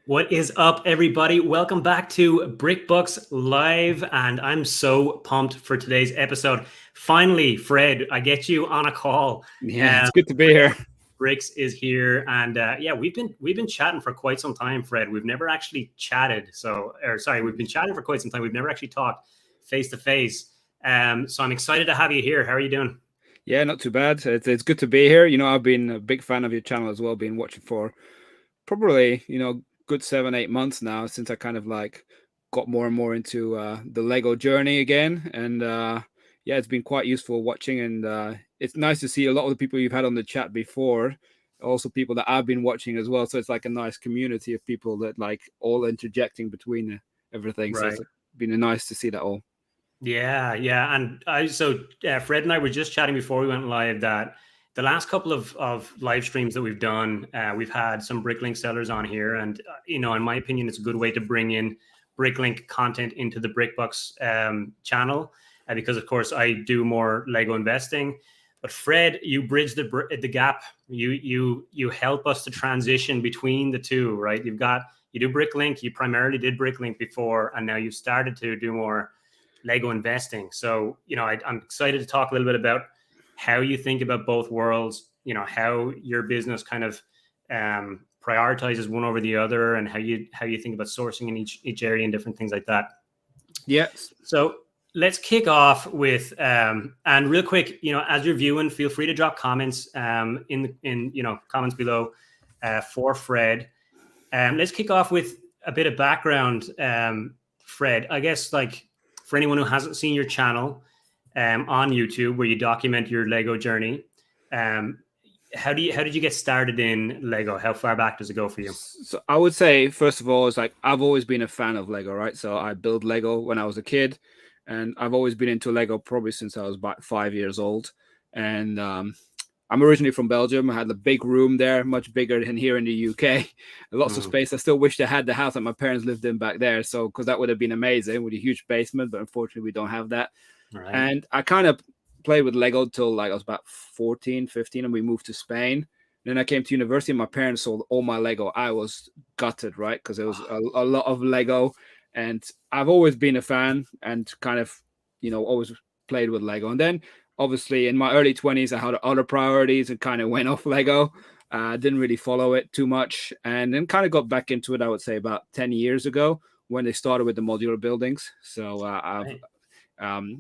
What is up, everybody? Welcome back to BrickBooks Live, and I'm so pumped for today's episode. Finally, Fred, I get you on a call. Yeah, it's good to be here. Bricks is here, and yeah, we've been chatting for quite some time, Fred. We've never actually chatted, we've been chatting for quite some time. We've never actually talked face to face. So I'm excited to have you here. How are you doing? Yeah, not too bad. It's good to be here. I've been a big fan of your channel as well. Been watching for probably good 7-8 months now since I kind of like got more and more into the Lego journey again. And yeah, it's been quite useful watching. And it's nice to see a lot of the people you've had on the chat before, also people that I've been watching as well. So it's like a nice community of people that like all interjecting between everything. So Right. it's been nice to see that all. Yeah, yeah. And Fred and I were just chatting before we went live that the last couple of live streams that we've done, we've had some Bricklink sellers on here. And, in my opinion, it's a good way to bring in Bricklink content into the BrickBucks channel because, of course, I do more Lego investing. But Fred, you bridge the gap. You help us to transition between the two, right? You do Bricklink. You primarily did Bricklink before, and now you've started to do more Lego investing. So, I'm excited to talk a little bit about how you think about both worlds, how your business kind of prioritizes one over the other, and how you think about sourcing in each area and different things like that. Yes. So let's kick off with and real quick, as you're viewing, feel free to drop comments in comments below for Fred. Let's kick off with a bit of background, Fred. I guess for anyone who hasn't seen your channel on YouTube where you document your Lego journey, how did you get started in Lego? How far back does it go for you? So I would say, first of all, it's like I've always been a fan of Lego, right? So I built Lego when I was a kid, and I've always been into Lego probably since I was about 5 years old. And I'm originally from Belgium. I had a big room there, much bigger than here in the UK. Lots of space. I still wish they had the house that my parents lived in back there. So, because that would have been amazing with a huge basement, but unfortunately we don't have that. Right. And I kind of played with Lego till like I was about 14, 15, and we moved to Spain. Then I came to university and my parents sold all my Lego. I was gutted, right? Because there was a lot of Lego. And I've always been a fan and kind of, always played with Lego. And then obviously in my early 20s, I had other priorities and kind of went off Lego. Didn't really follow it too much. And then kind of got back into it, I would say, about 10 years ago when they started with the modular buildings. So Right.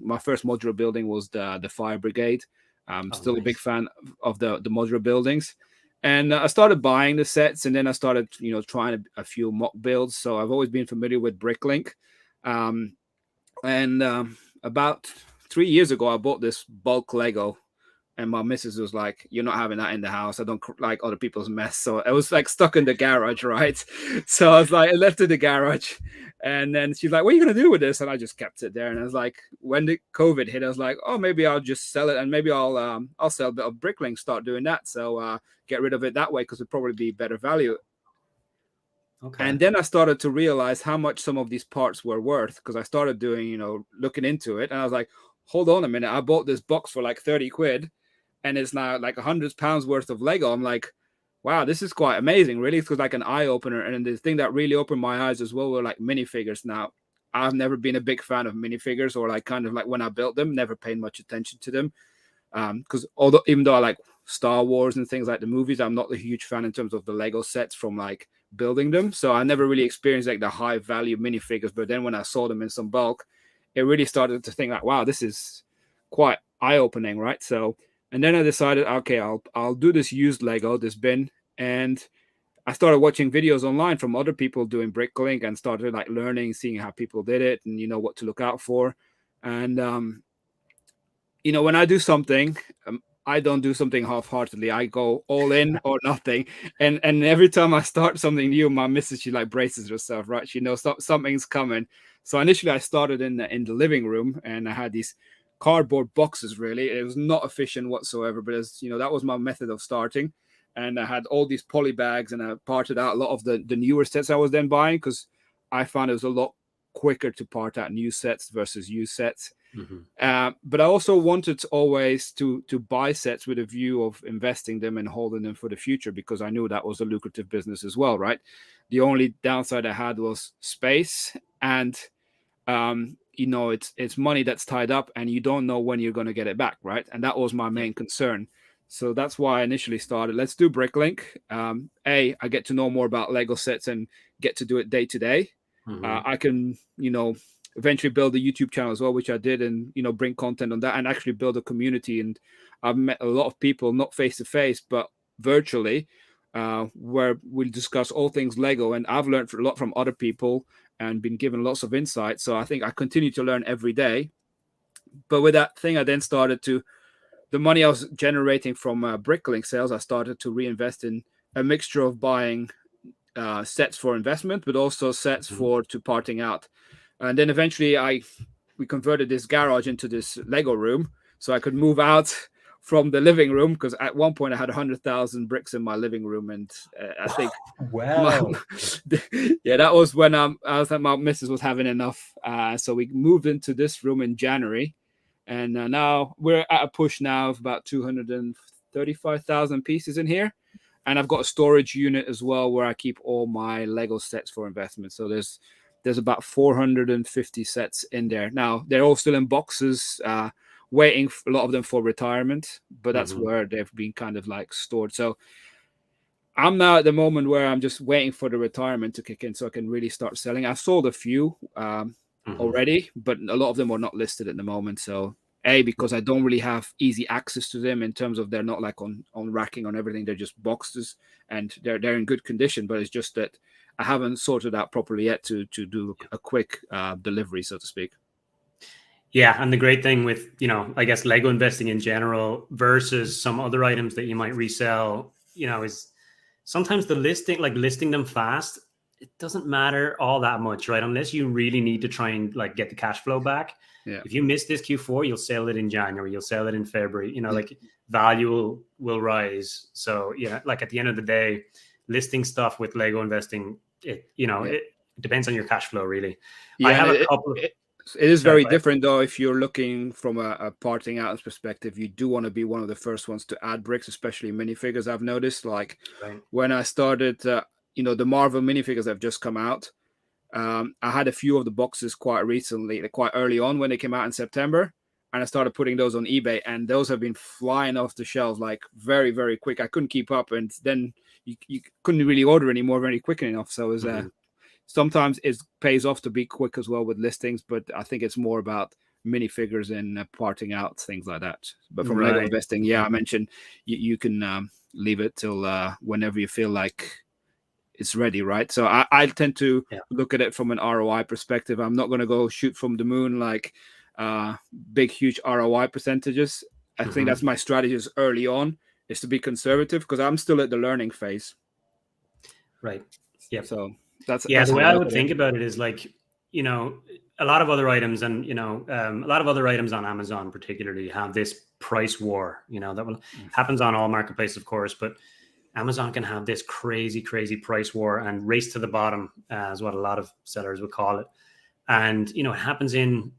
my first modular building was the fire brigade. I'm still a big Nice. fan of the modular buildings. And I started buying the sets, and then I started, trying a few mock builds. So I've always been familiar with Bricklink. And about 3 years ago, I bought this bulk Lego, and my missus was like, "You're not having that in the house. I don't like other people's mess." So it was like stuck in the garage, right? So I was like, I left it in the garage, and then she's like, "What are you gonna do with this?" And I just kept it there. And I was like, when the COVID hit, I was like, "Oh, maybe I'll just sell it, and maybe I'll sell a bit of Bricklink, start doing that. So get rid of it that way because it'd probably be better value." Okay. And then I started to realize how much some of these parts were worth because I started doing, looking into it, and I was like, "Hold on a minute! I bought this box for like 30 quid." And it's now like £100 worth of Lego. I'm like, wow, this is quite amazing. Really, it was like an eye opener. And the thing that really opened my eyes as well were like minifigures. Now, I've never been a big fan of minifigures, or like kind of like when I built them, never paid much attention to them. Because even though I like Star Wars and things like the movies, I'm not a huge fan in terms of the Lego sets from like building them. So I never really experienced like the high value minifigures. But then when I saw them in some bulk, it really started to think like, wow, this is quite eye opening, right? So and then I decided, okay, I'll do this used Lego, this bin, and I started watching videos online from other people doing Bricklink and started like learning, seeing how people did it, and what to look out for. And when I do something, I don't do something half-heartedly. I go all in or nothing. And every time I start something new, my missus, she like braces herself, right? She knows something's coming. So initially, I started in the living room, and I had these cardboard boxes. Really, it was not efficient whatsoever, but that was my method of starting. And I had all these poly bags, and I parted out a lot of the newer sets I was then buying because I found it was a lot quicker to part out new sets versus used sets. But I also wanted always to buy sets with a view of investing them and holding them for the future, because I knew that was a lucrative business as well, right? The only downside I had was space, and it's money that's tied up, and you don't know when you're going to get it back, right? And that was my main concern. So that's why I initially started, let's do Bricklink. I get to know more about Lego sets and get to do it day to day. I can, eventually build a YouTube channel as well, which I did, and, bring content on that and actually build a community. And I've met a lot of people, not face to face, but virtually, where we'll discuss all things Lego. And I've learned a lot from other people and been given lots of insight. So I think I continue to learn every day. But with that thing, I then started to, the money I was generating from Bricklink sales, I started to reinvest in a mixture of buying sets for investment, but also sets to parting out. And then eventually we converted this garage into this Lego room, so I could move out from the living room, because at one point I had 100,000 bricks in my living room. And I think, that was when I was like, my missus was having enough. So we moved into this room in January. And now we're at a push now of about 235,000 pieces in here. And I've got a storage unit as well where I keep all my Lego sets for investment. So there's about 450 sets in there. Now, they're all still in boxes, waiting, a lot of them for retirement, but that's where they've been kind of like stored. So I'm now at the moment where I'm just waiting for the retirement to kick in so I can really start selling. I've sold a few already, but a lot of them are not listed at the moment. So because I don't really have easy access to them in terms of they're not like on racking on everything. They're just boxes and they're in good condition, but it's just that I haven't sorted out properly yet to do a quick delivery, so to speak. Yeah, and the great thing with, I guess Lego investing in general versus some other items that you might resell, is sometimes the listing them fast, it doesn't matter all that much, right? Unless you really need to try and like get the cash flow back. Yeah. If you miss this Q4, you'll sell it in January, you'll sell it in February, like value will rise. So like at the end of the day, listing stuff with Lego investing, it depends on your cash flow, really. Yeah, I have a couple of... It is very different, though. If you're looking from a parting out perspective, you do want to be one of the first ones to add bricks, especially minifigures. I've noticed, like when I started, the Marvel minifigures have just come out. I had a few of the boxes quite recently, quite early on when they came out in September, and I started putting those on eBay, and those have been flying off the shelves like very, very quick. I couldn't keep up, and then you couldn't really order anymore very quick enough. So it was sometimes it pays off to be quick as well with listings, but I think it's more about minifigures and parting out, things like that. But from Lego investing, I mentioned you can leave it till whenever you feel like it's ready, right? So I tend to look at it from an ROI perspective. I'm not going to go shoot from the moon like big, huge ROI percentages. I think that's my strategy is early on, is to be conservative, because I'm still at the learning phase. Right. Yeah. So that's the way I would think about it is like, a lot of other items and, a lot of other items on Amazon particularly have this price war, that will happens on all marketplaces, of course, but Amazon can have this crazy, crazy price war and race to the bottom, is what a lot of sellers would call it. And, it happens in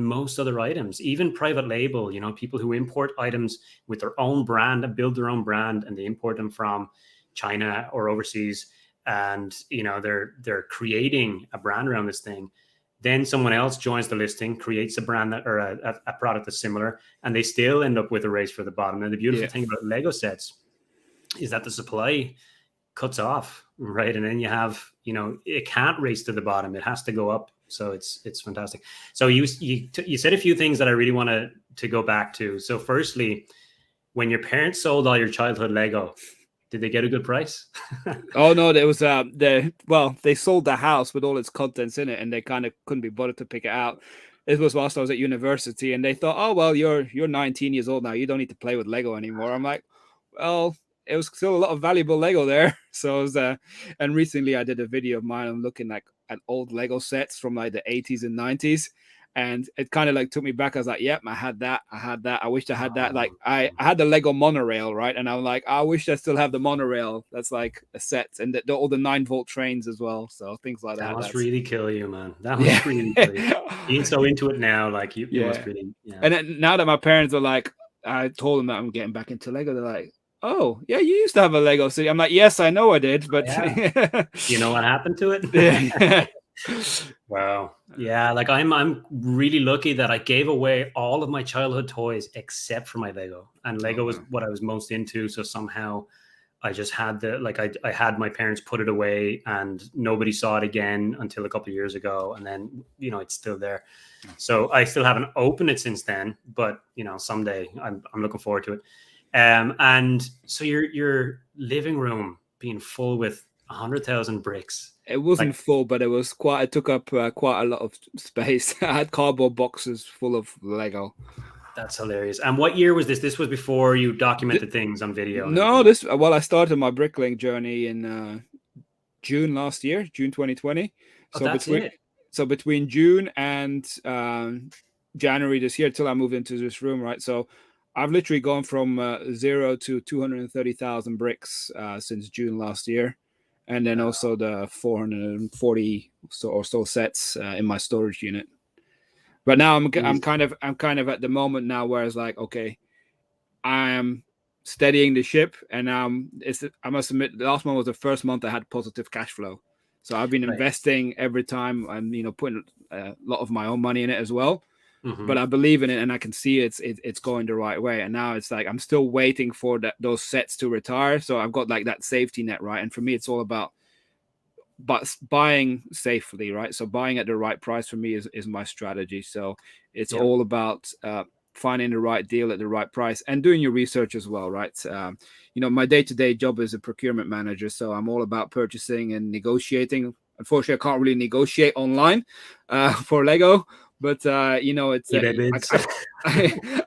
most other items, even private label, people who import items with their own brand and build their own brand, and they import them from China or overseas. And, they're creating a brand around this thing. Then someone else joins the listing, creates a brand that, or a product that's similar, and they still end up with a race for the bottom. And the beautiful thing about Lego sets is that the supply cuts off, right? And then you have, it can't race to the bottom. It has to go up. So it's fantastic. So you said a few things that I really want to go back to. So firstly, when your parents sold all your childhood Lego, did they get a good price? Oh no, there was they sold the house with all its contents in it, and they kind of couldn't be bothered to pick it out. It was whilst I was at university, and they thought, oh well, you're 19 years old now, you don't need to play with Lego anymore. I'm like, well, it was still a lot of valuable Lego there. So it was, and recently I did a video of mine. I'm looking at old Lego sets from like the 80s and 90s, And it kind of like took me back. I was like, yep, I had that. I wished I had that. Like I had the Lego monorail, right? And I'm like, I wish I still have the monorail. That's like a set, and all the 9-volt trains as well. So things like that. That must really kill you, man. That must really kill you. Being so into it now, like you must really. Yeah. And then, now that my parents are like, I told them that I'm getting back into Lego. They're like, oh yeah, you used to have a Lego city. I'm like, yes, I know I did, but you know what happened to it? Yeah. Wow. Yeah, like I'm really lucky that I gave away all of my childhood toys except for my Lego. And Lego was what I was most into. So somehow I just had I had my parents put it away, and nobody saw it again until a couple of years ago. And then, it's still there. So I still haven't opened it since then, but someday I'm looking forward to it. And so your living room being full with 100,000 bricks. It wasn't full, but it took up quite a lot of space. I had cardboard boxes full of Lego. That's hilarious. And what year was this? This was before you documented things on video. No, I started my Bricklink journey in June last year, June 2020. So between June and January this year, till I moved into this room, right? So I've literally gone from 0 to 230,000 bricks since June last year. And then also the 440 or so sets in my storage unit. But now I'm kind of at the moment now where it's like, okay, I am steadying the ship, and I must admit, the last month was the first month I had positive cash flow. So I've been investing every time, and putting a lot of my own money in it as well. Mm-hmm. But I believe in it, and I can see it's going the right way. And now it's like I'm still waiting for those sets to retire. So I've got like that safety net, right? And for me, it's all about buying safely, right? So buying at the right price for me is my strategy. So it's all about finding the right deal at the right price and doing your research as well, right? My day-to-day job is a procurement manager, so I'm all about purchasing and negotiating. Unfortunately, I can't really negotiate online for Lego. But it's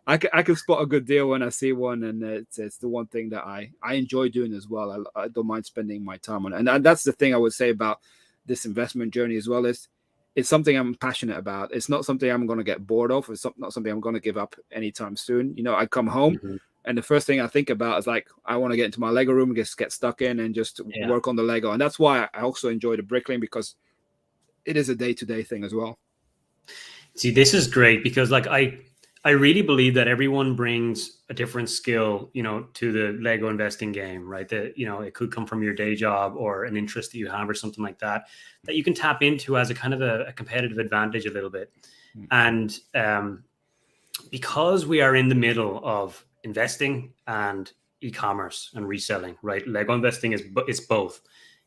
I can spot a good deal when I see one, and it's the one thing that I enjoy doing as well. I don't mind spending my time on it, and that's the thing I would say about this investment journey as well. Is it's something I'm passionate about. It's not something I'm going to get bored of. It's not something I'm going to give up anytime soon. I come home, and the first thing I think about is like, I want to get into my Lego room and just get stuck in and just work on the Lego. And that's why I also enjoy the Bricklink, because it is a day-to-day thing as well. See, this is great because I really believe that everyone brings a different skill, to the Lego investing game, right? That, it could come from your day job or an interest that you have or something like that you can tap into as a kind of a competitive advantage a little bit. And because we are in the middle of investing and e-commerce and reselling, right? Lego investing it's both.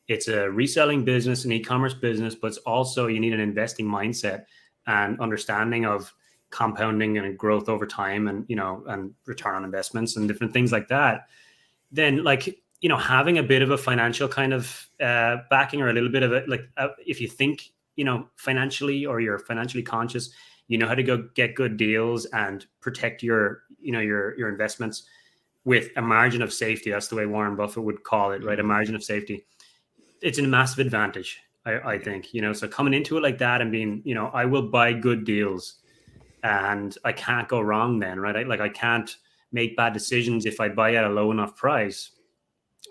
It's a reselling business, an e-commerce business, but it's also, you need an investing mindset and understanding of compounding and growth over time, and and return on investments and different things like that. Then having a bit of a financial kind of backing, or a little bit of it, if you think financially, or you're financially conscious, how to go get good deals and protect your your investments with a margin of safety. That's the way Warren Buffett would call it, right? A margin of safety. It's a massive advantage, I think, so coming into it like that and being, I will buy good deals, and I can't go wrong then, right? I can't make bad decisions if I buy at a low enough price,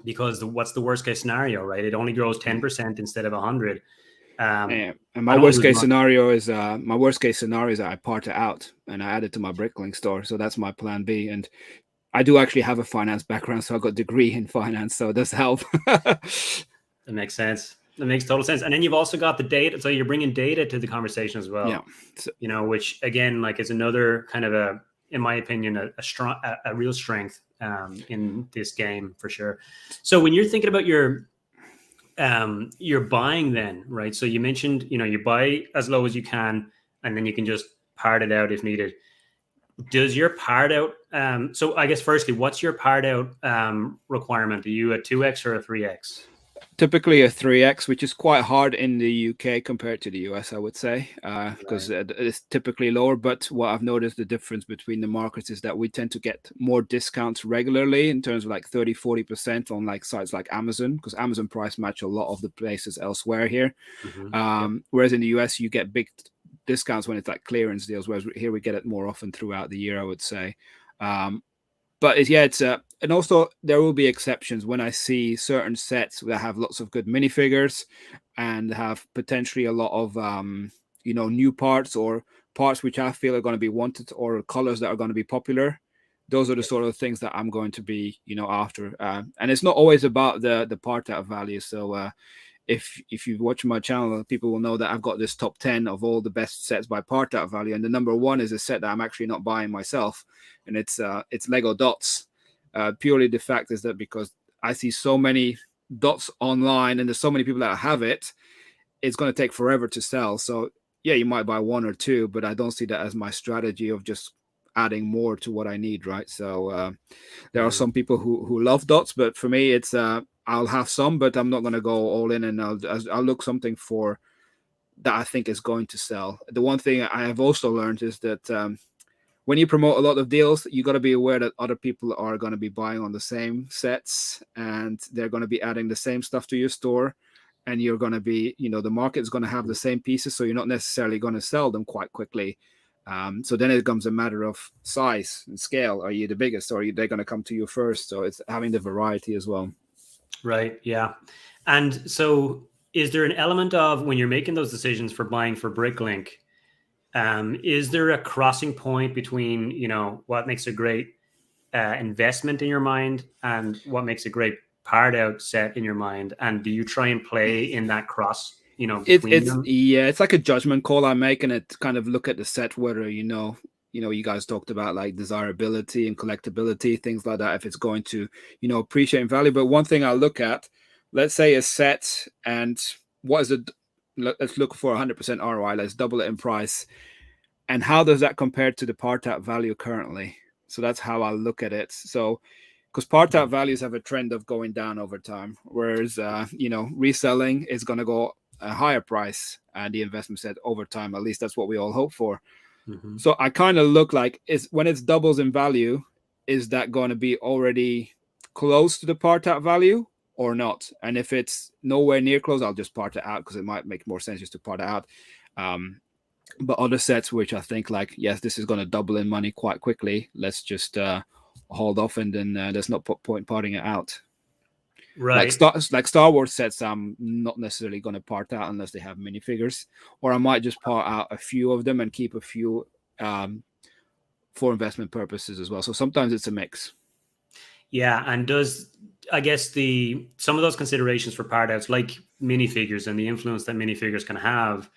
because what's the worst case scenario, right? It only grows 10% instead of 100. And my worst case scenario is that I part it out and I add it to my Bricklink store. So that's my plan B. And I do actually have a finance background, so I got a degree in finance, so it does help. That makes sense. That makes total sense. And then you've also got the data. So you're bringing data to the conversation as well. Yeah. So, which again, is another kind of in my opinion, a real strength in this game for sure. So when you're thinking about your buying then, right? So you mentioned, you buy as low as you can, and then you can just part it out if needed. Does your part out? So I guess firstly, what's your part out requirement? Are you a 2x or a 3x? Typically a 3x, which is quite hard in the UK compared to the US, I would say, because it's typically lower. But what I've noticed, the difference between the markets is that we tend to get more discounts regularly, in terms of 30-40% on sites like Amazon, because Amazon price match a lot of the places elsewhere here. Whereas in the US, you get big discounts when it's like clearance deals, whereas here we get it more often throughout the year, I would say. But it's and also there will be exceptions when I see certain sets that have lots of good minifigures and have potentially a lot of new parts or parts which I feel are going to be wanted or colors that are going to be popular. Those are the sort of things that I'm going to be after. And it's not always about the part out value. So if you watch my channel, people will know that I've got this top 10 of all the best sets by part out value, and the number one is a set that I'm actually not buying myself, and it's Lego Dots. Purely the fact is that because I see so many dots online and there's so many people that have it, it's going to take forever to sell. So yeah, you might buy one or two, but I don't see that as my strategy of just adding more to what I need, right? So there are some people who love dots, but for me it's I'll have some, but I'm not going to go all in, and I'll look something for that I think is going to sell. The one thing I have also learned is that when you promote a lot of deals, you got to be aware that other people are going to be buying on the same sets, and they're going to be adding the same stuff to your store, and you're going to be, the market is going to have the same pieces, so you're not necessarily going to sell them quite quickly. So then it becomes a matter of size and scale. Are you the biggest, or are they going to come to you first? So it's having the variety as well. Right. Yeah. And so is there an element of when you're making those decisions for buying for Bricklink, is there a crossing point between, what makes a great investment in your mind and what makes a great part out set in your mind? And do you try and play in that cross, between them? It's like a judgment call I make, and it kind of look at the set, whether, you guys talked about like desirability and collectability, things like that, if it's going to, appreciate in value. But one thing I look at, let's say a set, and what is it? Let's look for 100% ROI. Let's double it in price. And how does that compare to the part out value currently? So that's how I look at it. So, because part out values have a trend of going down over time, whereas, reselling is going to go a higher price, and the investment set over time, at least that's what we all hope for. Mm-hmm. So I kind of look like, when it's doubles in value, is that going to be already close to the part out value or not? And if it's nowhere near close, I'll just part it out, because it might make more sense just to part it out. But other sets which I think like, yes, this is going to double in money quite quickly, let's just hold off, and then there's no point parting it out. Right. Like Star Wars sets, I'm not necessarily going to part out unless they have minifigures, or I might just part out a few of them and keep a few for investment purposes as well. So sometimes it's a mix. Yeah, and I guess some of those considerations for part outs, like minifigures and the influence that minifigures can have,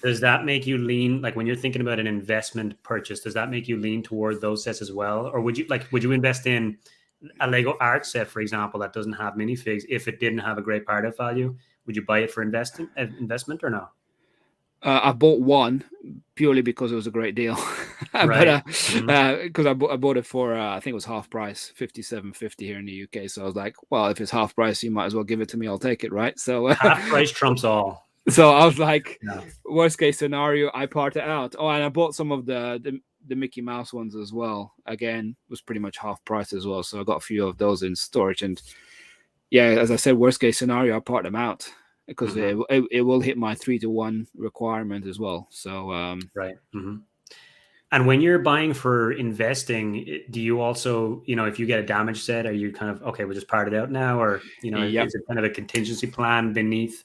does that make you lean, like when you're thinking about an investment purchase, does that make you lean toward those sets as well? Or would you invest in a Lego art set, for example, that doesn't have minifigs, if it didn't have a great part out value? Would you buy it for investment or no? I bought one purely because it was a great deal. Right. But because I bought it for I think it was half price, $57.50 here in the UK. So I was like, well, if it's half price, you might as well give it to me. I'll take it, right? So half price trumps all. So I was like, worst case scenario, I part it out. Oh, and I bought some of the Mickey Mouse ones as well. Again, was pretty much half price as well. So I got a few of those in storage. And yeah, as I said, worst case scenario, I part them out, because it will hit my 3-to-1 requirement as well. So right. Mm-hmm. And when you're buying for investing, do you also, if you get a damage set, are you kind of, okay, we'll just part it out now? Or, is it kind of a contingency plan beneath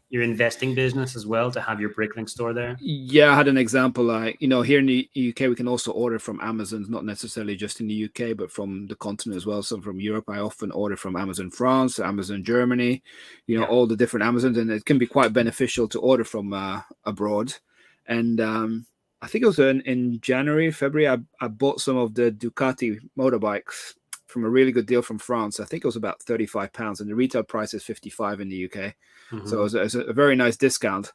your investing business as well to have your Bricklink store there? Yeah, I had an example. Here in the UK, we can also order from Amazon, not necessarily just in the UK, but from the continent as well. So from Europe, I often order from Amazon France, Amazon Germany, all the different Amazons, and it can be quite beneficial to order from abroad. And I think it was in January, February, I bought some of the Ducati motorbikes from a really good deal from France. I think it was about £35, and the retail price is 55 in the UK. So it was a very nice discount.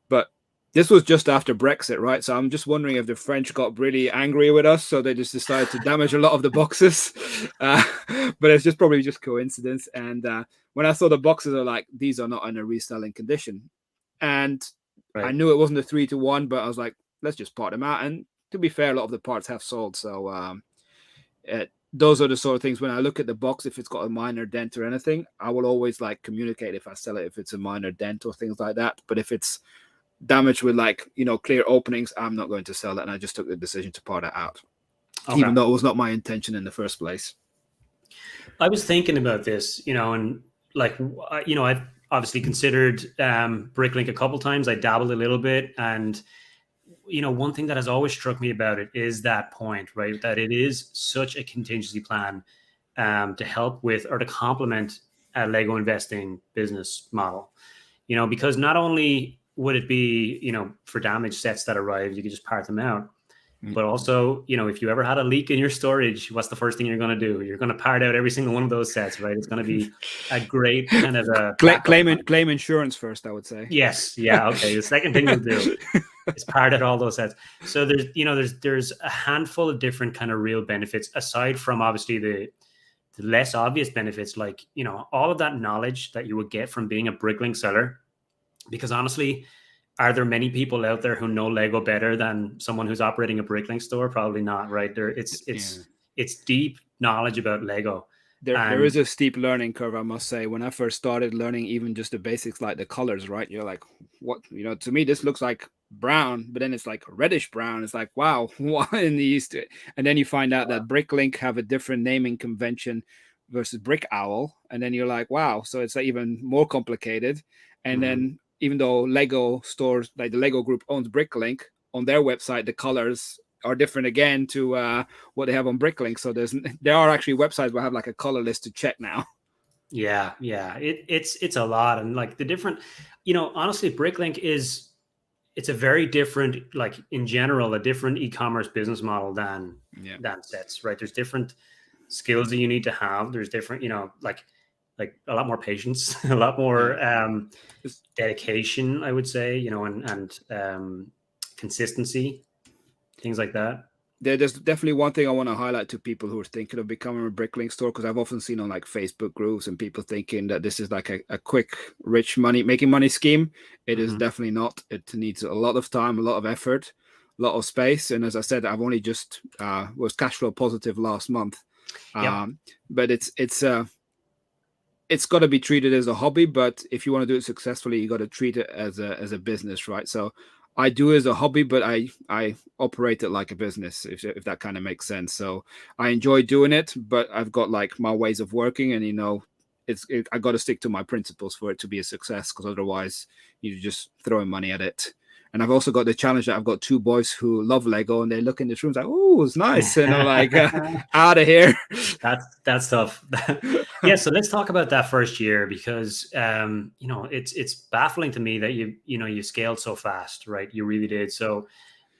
But this was just after Brexit, right? So I'm just wondering if the French got really angry with us, so they just decided to damage a lot of the boxes. But it's probably just coincidence. And when I saw the boxes, are like, these are not in a reselling condition. And I knew it wasn't a 3-to-1, but I was like, let's just part them out. And to be fair, a lot of the parts have sold. So those are the sort of things when I look at the box, if it's got a minor dent or anything, I will always communicate if I sell it, if it's a minor dent or things like that. But if it's damaged with like, you know, clear openings, I'm not going to sell it. And I just took the decision to part it out, Okay. even though it was not my intention in the first place. I was thinking about this, you know, and like, you know, I've obviously considered Bricklink a couple times. I dabbled a little bit, and you know, one thing that has always struck me about it is that point, right? That it is such a contingency plan to help with or to complement a Lego investing business model. You know, because not only would it be, you know, for damaged sets that arrive, you could just part them out. But also, you know, if you ever had a leak in your storage, what's the first thing you're going to do? You're going to part out every single one of those sets, right? It's going to be a great kind of a claim insurance first, I would say. Yes, yeah, okay. The second thing you'll do is part out all those sets. So there's, you know, there's a handful of different kind of real benefits aside from obviously the less obvious benefits, like, you know, all of that knowledge that you would get from being a Bricklink seller. Because honestly, are there many people out there who know Lego better than someone who's operating a Bricklink store? Probably not, right? It's deep knowledge about Lego. There is a steep learning curve, I must say. When I first started learning even just the basics, like the colors, right? You're like, what? You know, to me, this looks like brown, but then it's like reddish brown. It's like, wow, what in the East? And then you find out that Bricklink have a different naming convention versus Brick Owl. And then you're like, wow, so it's even more complicated. And then even though Lego stores, like the Lego group owns Bricklink, on their website, the colors are different again to what they have on Bricklink. So there are actually websites where I have like a color list to check now. Yeah, it's a lot, and like the different, you know, honestly, Bricklink it's a very different, like in general, a different e-commerce business model than sets, right? There's different skills that you need to have. There's different, you know, like a lot more patience, a lot more dedication, I would say, you know, and consistency, things like that. There's definitely one thing I want to highlight to people who are thinking of becoming a Bricklink store, because I've often seen on like Facebook groups and people thinking that this is like a quick, rich making money scheme. It is definitely not. It needs a lot of time, a lot of effort, a lot of space. And as I said, I've only just was cash flow positive last month. But it's got to be treated as a hobby. But if you want to do it successfully, you got to treat it as a business, right? So I do it as a hobby, but I operate it like a business, if that kind of makes sense. So I enjoy doing it, but I've got like my ways of working, and you know, I got to stick to my principles for it to be a success, because otherwise you're just throwing money at it. And I've also got the challenge that I've got two boys who love Lego, and they look in this room like, "Oh, it's nice," and I'm like, "Out of here." That's tough. Yeah, so let's talk about that first year, because you know, it's baffling to me that you scaled so fast, right? You really did. So,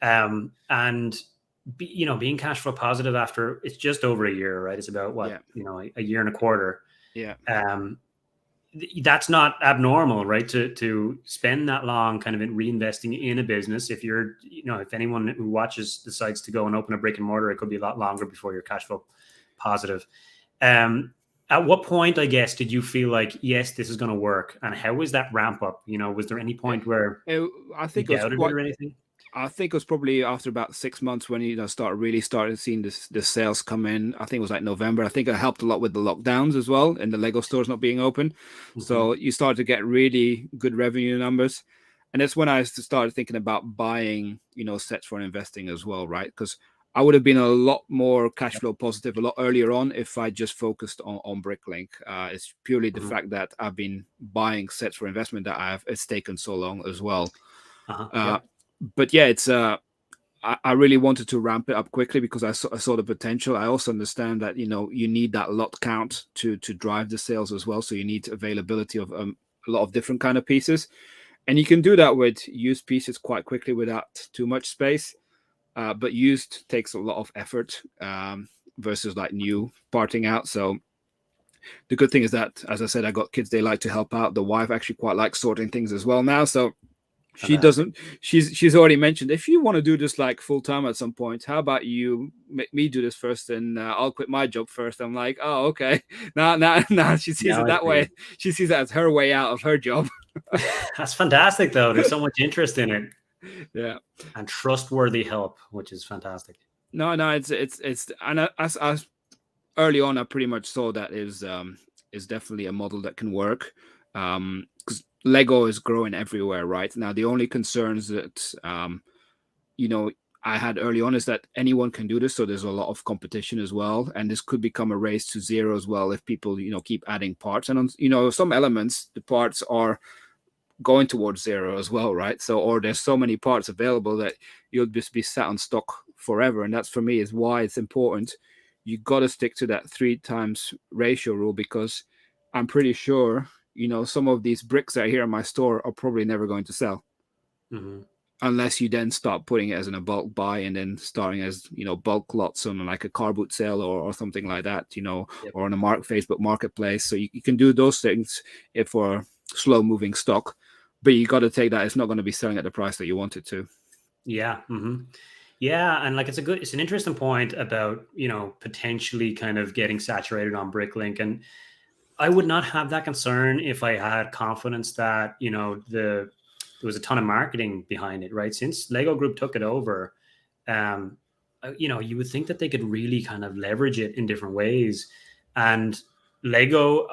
and you know, being cash flow positive after it's just over a year, right? It's about what, you know, a year and a quarter. Yeah. That's not abnormal, right? To spend that long kind of in reinvesting in a business. If you're, you know, if anyone who watches decides to go and open a brick and mortar, it could be a lot longer before you're cash flow positive. At what point, I guess, did you feel like, yes, this is going to work? And how was that ramp up? You know, was there any point where I think you doubted it or anything? I think it was probably after about 6 months when you know started seeing the sales come in. I think it was like November. I think it helped a lot with the lockdowns as well, and the Lego stores not being open. So you started to get really good revenue numbers, and that's when I started thinking about buying, you know, sets for investing as well, right? Because I would have been a lot more cash flow positive a lot earlier on if I just focused on Bricklink. It's purely the fact that I've been buying sets for investment that it's taken so long as well. But yeah, it's I really wanted to ramp it up quickly because I saw the potential. I also understand that, you know, you need that lot count to drive the sales as well. So you need availability of a lot of different kind of pieces, and you can do that with used pieces quite quickly without too much space. But used takes a lot of effort versus like new parting out. So the good thing is that, as I said, I got kids; they like to help out. The wife actually quite likes sorting things as well now. So she doesn't. She's already mentioned, if you want to do this like full time at some point, how about you make me do this first, and I'll quit my job first. I'm like, oh, okay. Now she sees it that way. She sees that as her way out of her job. That's fantastic, though. There's so much interest in it. Yeah, and trustworthy help, which is fantastic. No, it's and as early on, I pretty much saw that is definitely a model that can work. Because Lego is growing everywhere right now. The only concerns that you know, I had early on is that anyone can do this. So there's a lot of competition as well. And this could become a race to zero as well if people, keep adding parts. And, on, some elements, the parts are going towards zero as well, right? So, or there's so many parts available that you'll just be sat on stock forever. And that's, for me, is why it's important. You got to stick to that 3 times ratio rule, because I'm pretty sure, some of these bricks that are here in my store are probably never going to sell. Mm-hmm. Unless you then start putting it as in a bulk buy and then starting as, bulk lots on like a car boot sale or something like that, Yep. or on a Facebook marketplace. So you can do those things if for slow moving stock, but you got to take that. It's not going to be selling at the price that you want it to. Yeah. Mm-hmm. Yeah. And like, it's an interesting point about, potentially kind of getting saturated on Bricklink. And I would not have that concern if I had confidence that, there was a ton of marketing behind it, right? Since Lego Group took it over, you would think that they could really kind of leverage it in different ways. And Lego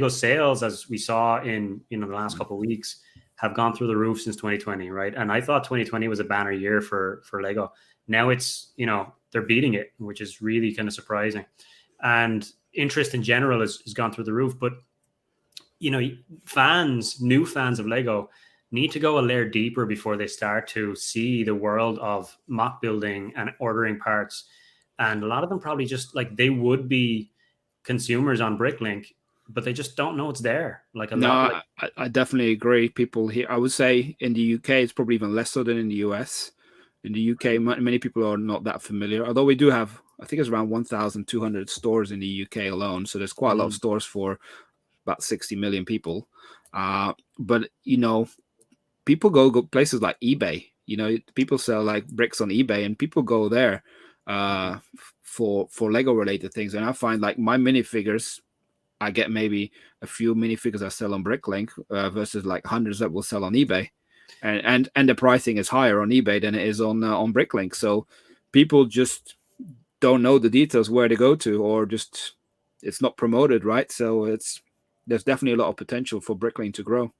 sales, as we saw in, the last couple of weeks, have gone through the roof since 2020, right? And I thought 2020 was a banner year for Lego. Now it's, they're beating it, which is really kind of surprising. And interest in general has gone through the roof. But, new fans of Lego need to go a layer deeper before they start to see the world of mock building and ordering parts. And a lot of them probably just like, they would be consumers on Bricklink, but they just don't know it's there. I definitely agree. People here, I would say in the UK, it's probably even less so than in the US. In the UK, many people are not that familiar, although we do have, I think it's around 1,200 stores in the UK alone. So there's quite a lot of stores for about 60 million people. But, people go places like eBay. People sell like bricks on eBay, and people go there for Lego related things. And I find like my minifigures, I get maybe a few minifigures I sell on Bricklink versus like hundreds that will sell on eBay, and the pricing is higher on eBay than it is on Bricklink. So people just don't know the details where to go to, or just it's not promoted, right? So there's definitely a lot of potential for Bricklink to grow.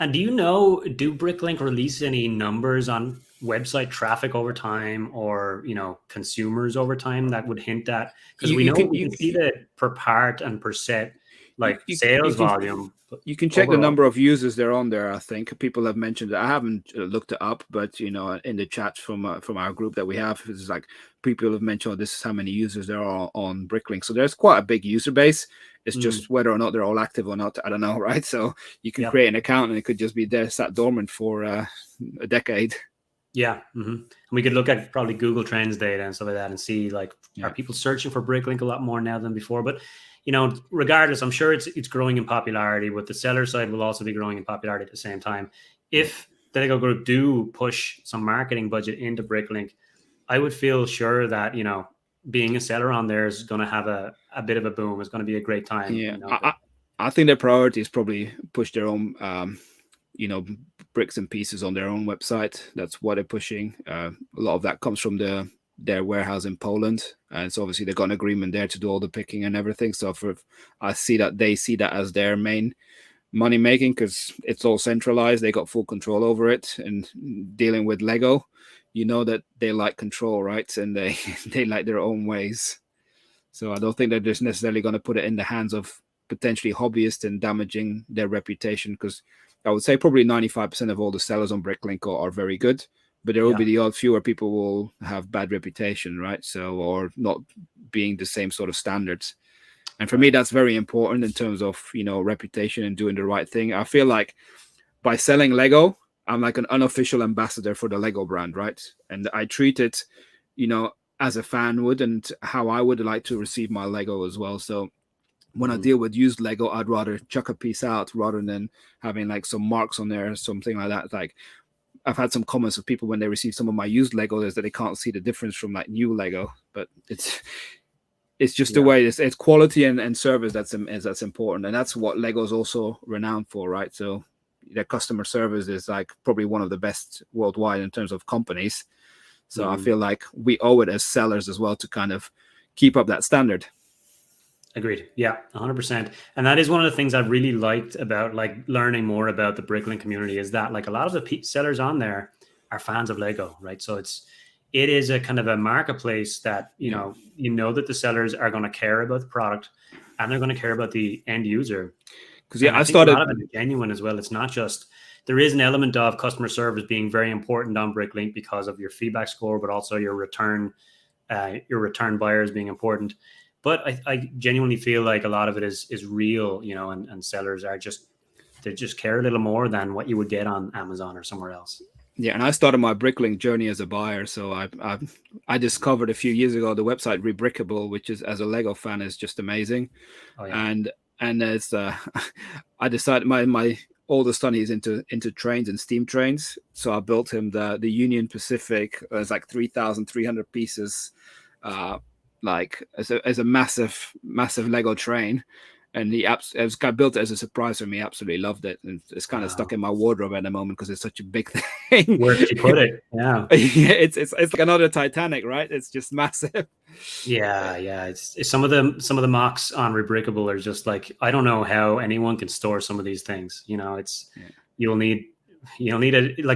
And do Bricklink release any numbers on website traffic over time, or, consumers over time that would hint at, because we can see that per part and per set, like sales volume. You can check the number of users they're on there. I think people have mentioned it. I haven't looked it up, but in the chats from our group that we have, it's like people have mentioned, this is how many users there are on Bricklink. So there's quite a big user base. It's just whether or not they're all active or not, I don't know, right? So you can create an account and it could just be there sat dormant for a decade. Yeah. Mm-hmm. And we could look at probably Google Trends data and stuff like that and see, like, are people searching for Bricklink a lot more now than before? But, regardless, I'm sure it's growing in popularity. With the seller side will also be growing in popularity at the same time. If the Lego Group do push some marketing budget into Bricklink, I would feel sure that, being a seller on there is going to have a bit of a boom. It's going to be a great time. Yeah, I think their priority is probably push their own, bricks and pieces on their own website. That's what they're pushing. A lot of that comes from their warehouse in Poland, and so obviously they've got an agreement there to do all the picking and everything. So I see that they see that as their main money making, because it's all centralized. They got full control over it, and dealing with Lego, that they like control, right? And they like their own ways. So I don't think they're just necessarily going to put it in the hands of potentially hobbyists and damaging their reputation, because I would say probably 95% of all the sellers on Bricklink are very good, but there will be the odd fewer people will have bad reputation, right? So, or not being the same sort of standards. And for me, that's very important in terms of, reputation and doing the right thing. I feel like by selling Lego, I'm like an unofficial ambassador for the Lego brand, right? And I treat it, as a fan would, and how I would like to receive my Lego as well. So when I deal with used Lego, I'd rather chuck a piece out rather than having like some marks on there or something like that. Like, I've had some comments of people when they receive some of my used Lego is that they can't see the difference from like new Lego, but it's just the way it's quality and service that's important. And that's what Lego's also renowned for, right? So their customer service is like probably one of the best worldwide in terms of companies. So I feel like we owe it as sellers as well to kind of keep up that standard. Agreed. Yeah, 100%. And that is one of the things I've really liked about like learning more about the Bricklink community is that like a lot of the sellers on there are fans of Lego, right? So it is a kind of a marketplace that, you know that the sellers are going to care about the product and they're going to care about the end user. Because And I I think a started. lot of it is genuine as well. It's not just, there is an element of customer service being very important on Bricklink because of your feedback score, but also your return buyers being important. But I genuinely feel like a lot of it is real, and sellers they just care a little more than what you would get on Amazon or somewhere else. Yeah, and I started my Bricklink journey as a buyer. So I discovered a few years ago the website Rebrickable, which is, as a Lego fan, is just amazing. Oh yeah. And as I decided my oldest son, he's into trains and steam trains, so I built him the Union Pacific. It's like 3,300 pieces, like as a massive Lego train. And I built it as a surprise for me. Absolutely loved it, and it's kind of stuck in my wardrobe at the moment because it's such a big thing. Where did you put it? Yeah, it's like another Titanic, right? It's just massive. yeah. It's some of the mocks on Rebrickable are just like, I don't know how anyone can store some of these things. You'll need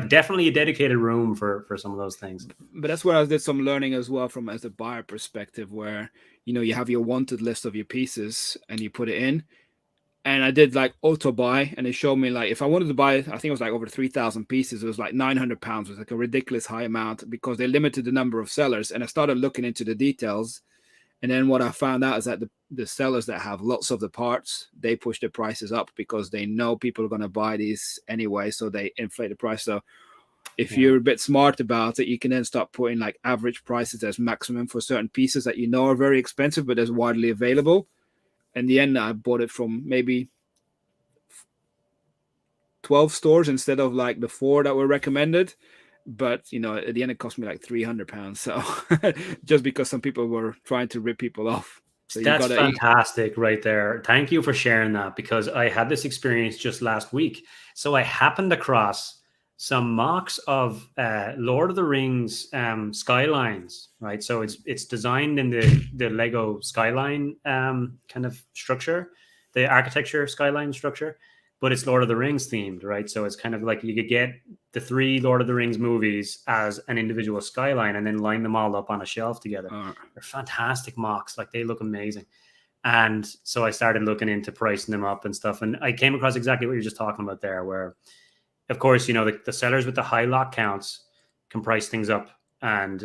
definitely a dedicated room for some of those things. But that's where I did some learning as well from as a buyer perspective, where you have your wanted list of your pieces and you put it in. And I did like auto buy, and it showed me like if I wanted to buy, I think it was like over 3,000 pieces, it was like £900. It was like a ridiculous high amount because they limited the number of sellers. And I started looking into the details. And then what I found out is that the sellers that have lots of the parts, they push the prices up because they know people are going to buy these anyway. So they inflate the price. So if you're a bit smart about it, you can then start putting like average prices as maximum for certain pieces that are very expensive, but is widely available. In the end, I bought it from maybe 12 stores instead of like the 4 that were recommended. But at the end, it cost me like £300. So just because some people were trying to rip people off. So that's fantastic right there. Thank you for sharing that, because I had this experience just last week. So I happened across some mocks of Lord of the Rings skylines, right? So it's designed in the Lego skyline kind of structure, the architecture skyline structure, but it's Lord of the Rings themed, right? So it's kind of like you could get the 3 Lord of the Rings movies as an individual skyline and then line them all up on a shelf together. They're fantastic mocks. Like, they look amazing. And so I started looking into pricing them up and stuff. And I came across exactly what you're just talking about there, where, of course, the sellers with the high lot counts can price things up, and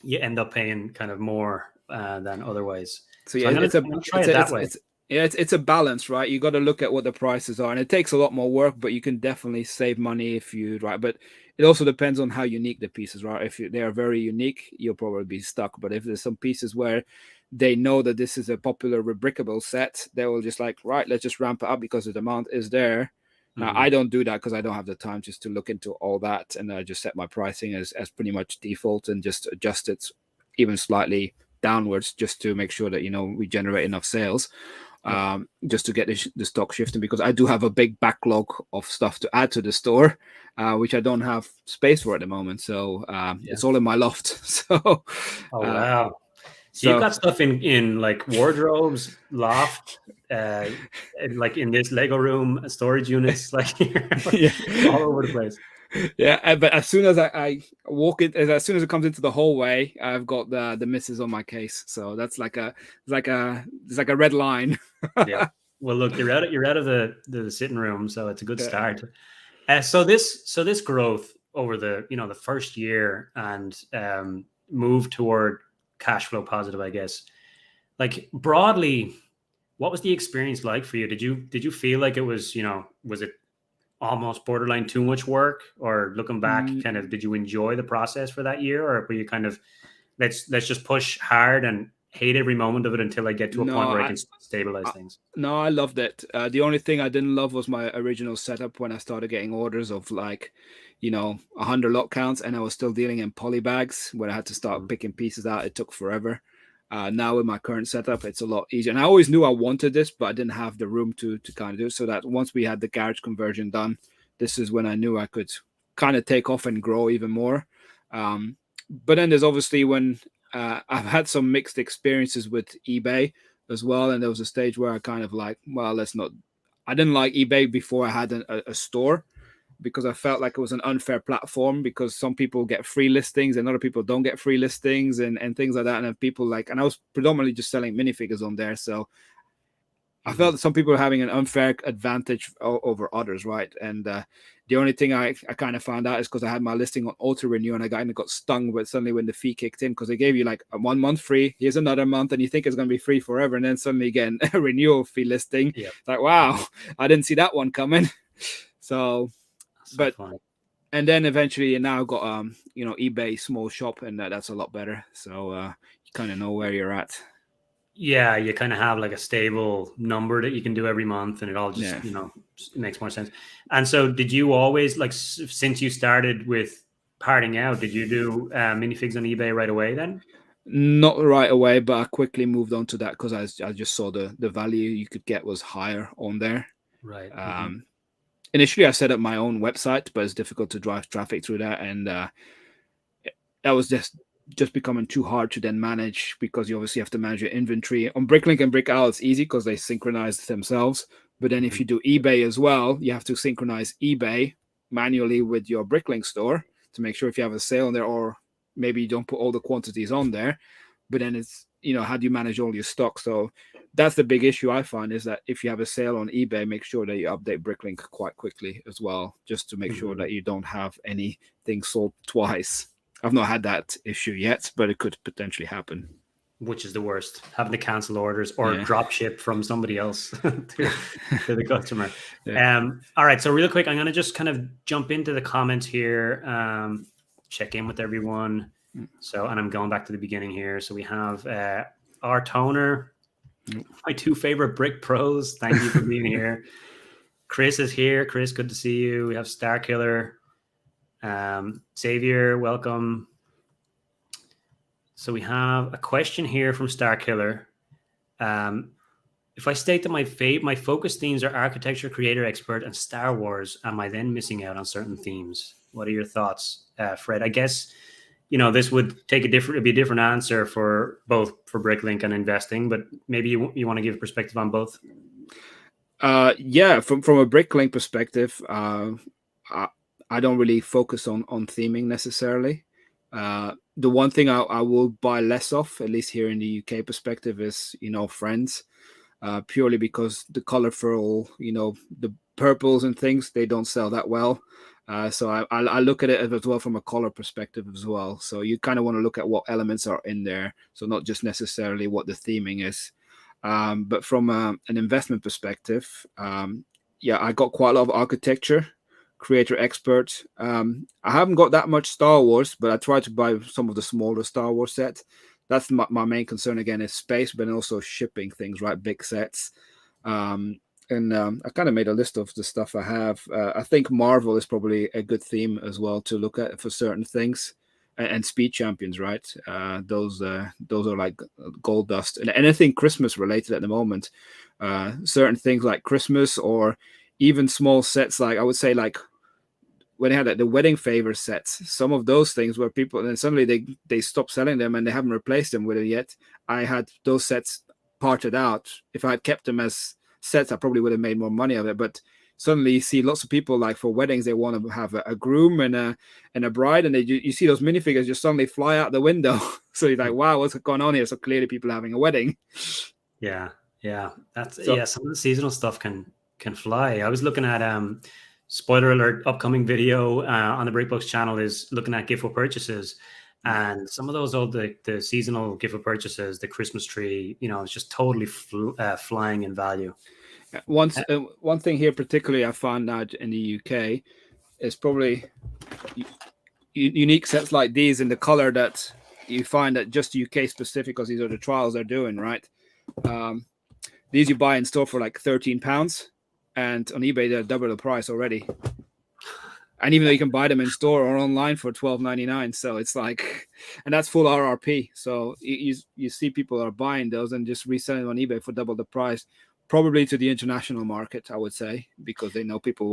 you end up paying kind of more than otherwise. So yeah, I'm gonna try it that way. It's a balance, right? You got to look at what the prices are, and it takes a lot more work, but you can definitely save money if you But it also depends on how unique the pieces are. If they are very unique, you'll probably be stuck. But if there's some pieces where they know that this is a popular rebrickable set, they will just like, right, let's just ramp it up because the demand is there. Now, I don't do that because I don't have the time just to look into all that, and I just set my pricing as pretty much default and just adjust it even slightly downwards just to make sure that we generate enough sales. Just to get the stock shifting, because I do have a big backlog of stuff to add to the store, which I don't have space for at the moment. So it's all in my loft. So wow. So you've got stuff in like wardrobes, loft, like in this Lego room, storage units, like all over the place. Yeah, but as soon as I walk it, as soon as it comes into the hallway, I've got the misses on my case. So that's like a red line. Yeah. Well, look, you're out of the sitting room, so it's a good start. So this growth over the first year and move toward cash flow positive, I guess. Like, broadly, what was the experience like for you? Did you feel like it was, was it almost borderline too much work, or looking back, kind of, did you enjoy the process for that year, or were you kind of, let's just push hard and hate every moment of it until I get to a point where I can stabilize things? No, I loved it. The only thing I didn't love was my original setup when I started getting orders of like, 100 lot counts, and I was still dealing in poly bags where I had to start picking pieces out. It took forever. Now with my current setup, it's a lot easier. And I always knew I wanted this, but I didn't have the room to kind of do it. So that once we had the garage conversion done, this is when I knew I could kind of take off and grow even more. But then there's obviously when I've had some mixed experiences with eBay, as well. And there was a stage where I kind of like, well, let's not. I didn't like eBay before I had a store, because I felt like it was an unfair platform, because some people get free listings and other people don't get free listings and things like that. And then people like, and I was predominantly just selling minifigures on there. So I felt that some people were having an unfair advantage over others, right? And the only thing I kind of found out is because I had my listing on auto renew, and I kind of got stung. But suddenly when the fee kicked in, because they gave you like a 1 month free, here's another month, and you think it's going to be free forever, and then suddenly again a renewal fee listing. Yep. It's like, wow, I didn't see that one coming. So but funny. And then eventually you now got eBay small shop, and that's a lot better. So you kind of know where you're at. Yeah, you kind of have like a stable number that you can do every month, and it all just it makes more sense. And so, did you always like since you started with parting out, did you do minifigs on eBay right away then? Not right away, but I quickly moved on to that because I just saw the value you could get was higher on there. Right. Initially, I set up my own website, but it's difficult to drive traffic through that, and that was just becoming too hard to then manage, because you obviously have to manage your inventory. On Bricklink and Brickout, it's easy because they synchronize themselves. But then if you do eBay as well, you have to synchronize eBay manually with your Bricklink store to make sure if you have a sale on there, or maybe you don't put all the quantities on there. But then it's, how do you manage all your stock? So that's the big issue I find, is that if you have a sale on eBay, make sure that you update Bricklink quite quickly as well, just to make sure that you don't have anything sold twice. I've not had that issue yet, but it could potentially happen. Which is the worst, having to cancel orders or drop ship from somebody else to the customer. All right, so real quick, I'm going to just kind of jump into the comments here, check in with everyone. So, and I'm going back to the beginning here. So we have our toner, my two favorite brick pros. Thank you for being here. Chris is here. Chris, good to see you. We have Star Killer. Xavier, welcome. So we have a question here from Star Killer. If I state that my focus themes are architecture, creator, expert, and Star Wars, am I then missing out on certain themes? What are your thoughts, Fred? I guess this would be a different answer for both for Bricklink and investing, but maybe you want to give a perspective on both. From a Bricklink perspective, I don't really focus on theming necessarily. The one thing I will buy less of, at least here in the UK perspective, is Friends, purely because the colorful, the purples and things, they don't sell that well. So I look at it as well from a color perspective as well. So you kind of want to look at what elements are in there, so not just necessarily what the theming is. But from an investment perspective, I got quite a lot of architecture, creator, expert. I haven't got that much Star Wars, but I try to buy some of the smaller Star Wars sets. That's my main concern again, is space, but also shipping things, right? Big sets. I kind of made a list of the stuff I have. I think Marvel is probably a good theme as well to look at for certain things, and Speed Champions, right? Those are like gold dust, and anything Christmas related at the moment. Certain things like Christmas, or even small sets, like I would say, like when they had like the wedding favor sets, some of those things where people, and then suddenly they stopped selling them and they haven't replaced them with it yet. I had those sets parted out. If I had kept them as sets, I probably would have made more money of it. But suddenly you see lots of people, like for weddings, they want to have a groom and a bride, and you see those minifigures just suddenly fly out the window. So you're like, wow, what's going on here? So clearly people are having a wedding. Yeah. Some of the seasonal stuff can fly. I was looking at spoiler alert, upcoming video on the BrickBooks channel is looking at gift purchases, and some of those the seasonal gift purchases, the Christmas tree, it's just totally flying in value. One thing here particularly I found out in the UK is probably unique sets like these in the color that you find that just UK specific, because these are the trials they're doing, right? These you buy in store for like £13, and on eBay they're double the price already. And even though you can buy them in store or online for $12.99, so it's like, and that's full RRP. So you see people are buying those and just reselling them on eBay for double the price, probably to the international market, I would say, because they know people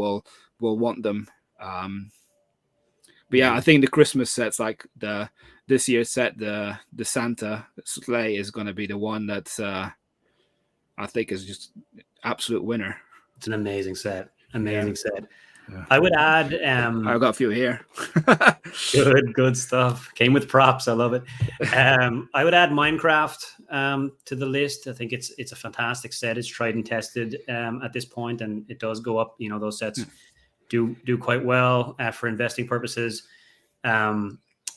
will want them. But I think the Christmas sets, like this year's set, the Santa sleigh, is going to be the one that's I think is just absolute winner. It's an amazing set. Amazing set. Yeah. I would add I've got a few here. good stuff. Came with props. I love it. I would add Minecraft to the list. I think it's a fantastic set. It's tried and tested at this point, and it does go up. Those sets do quite well for investing purposes.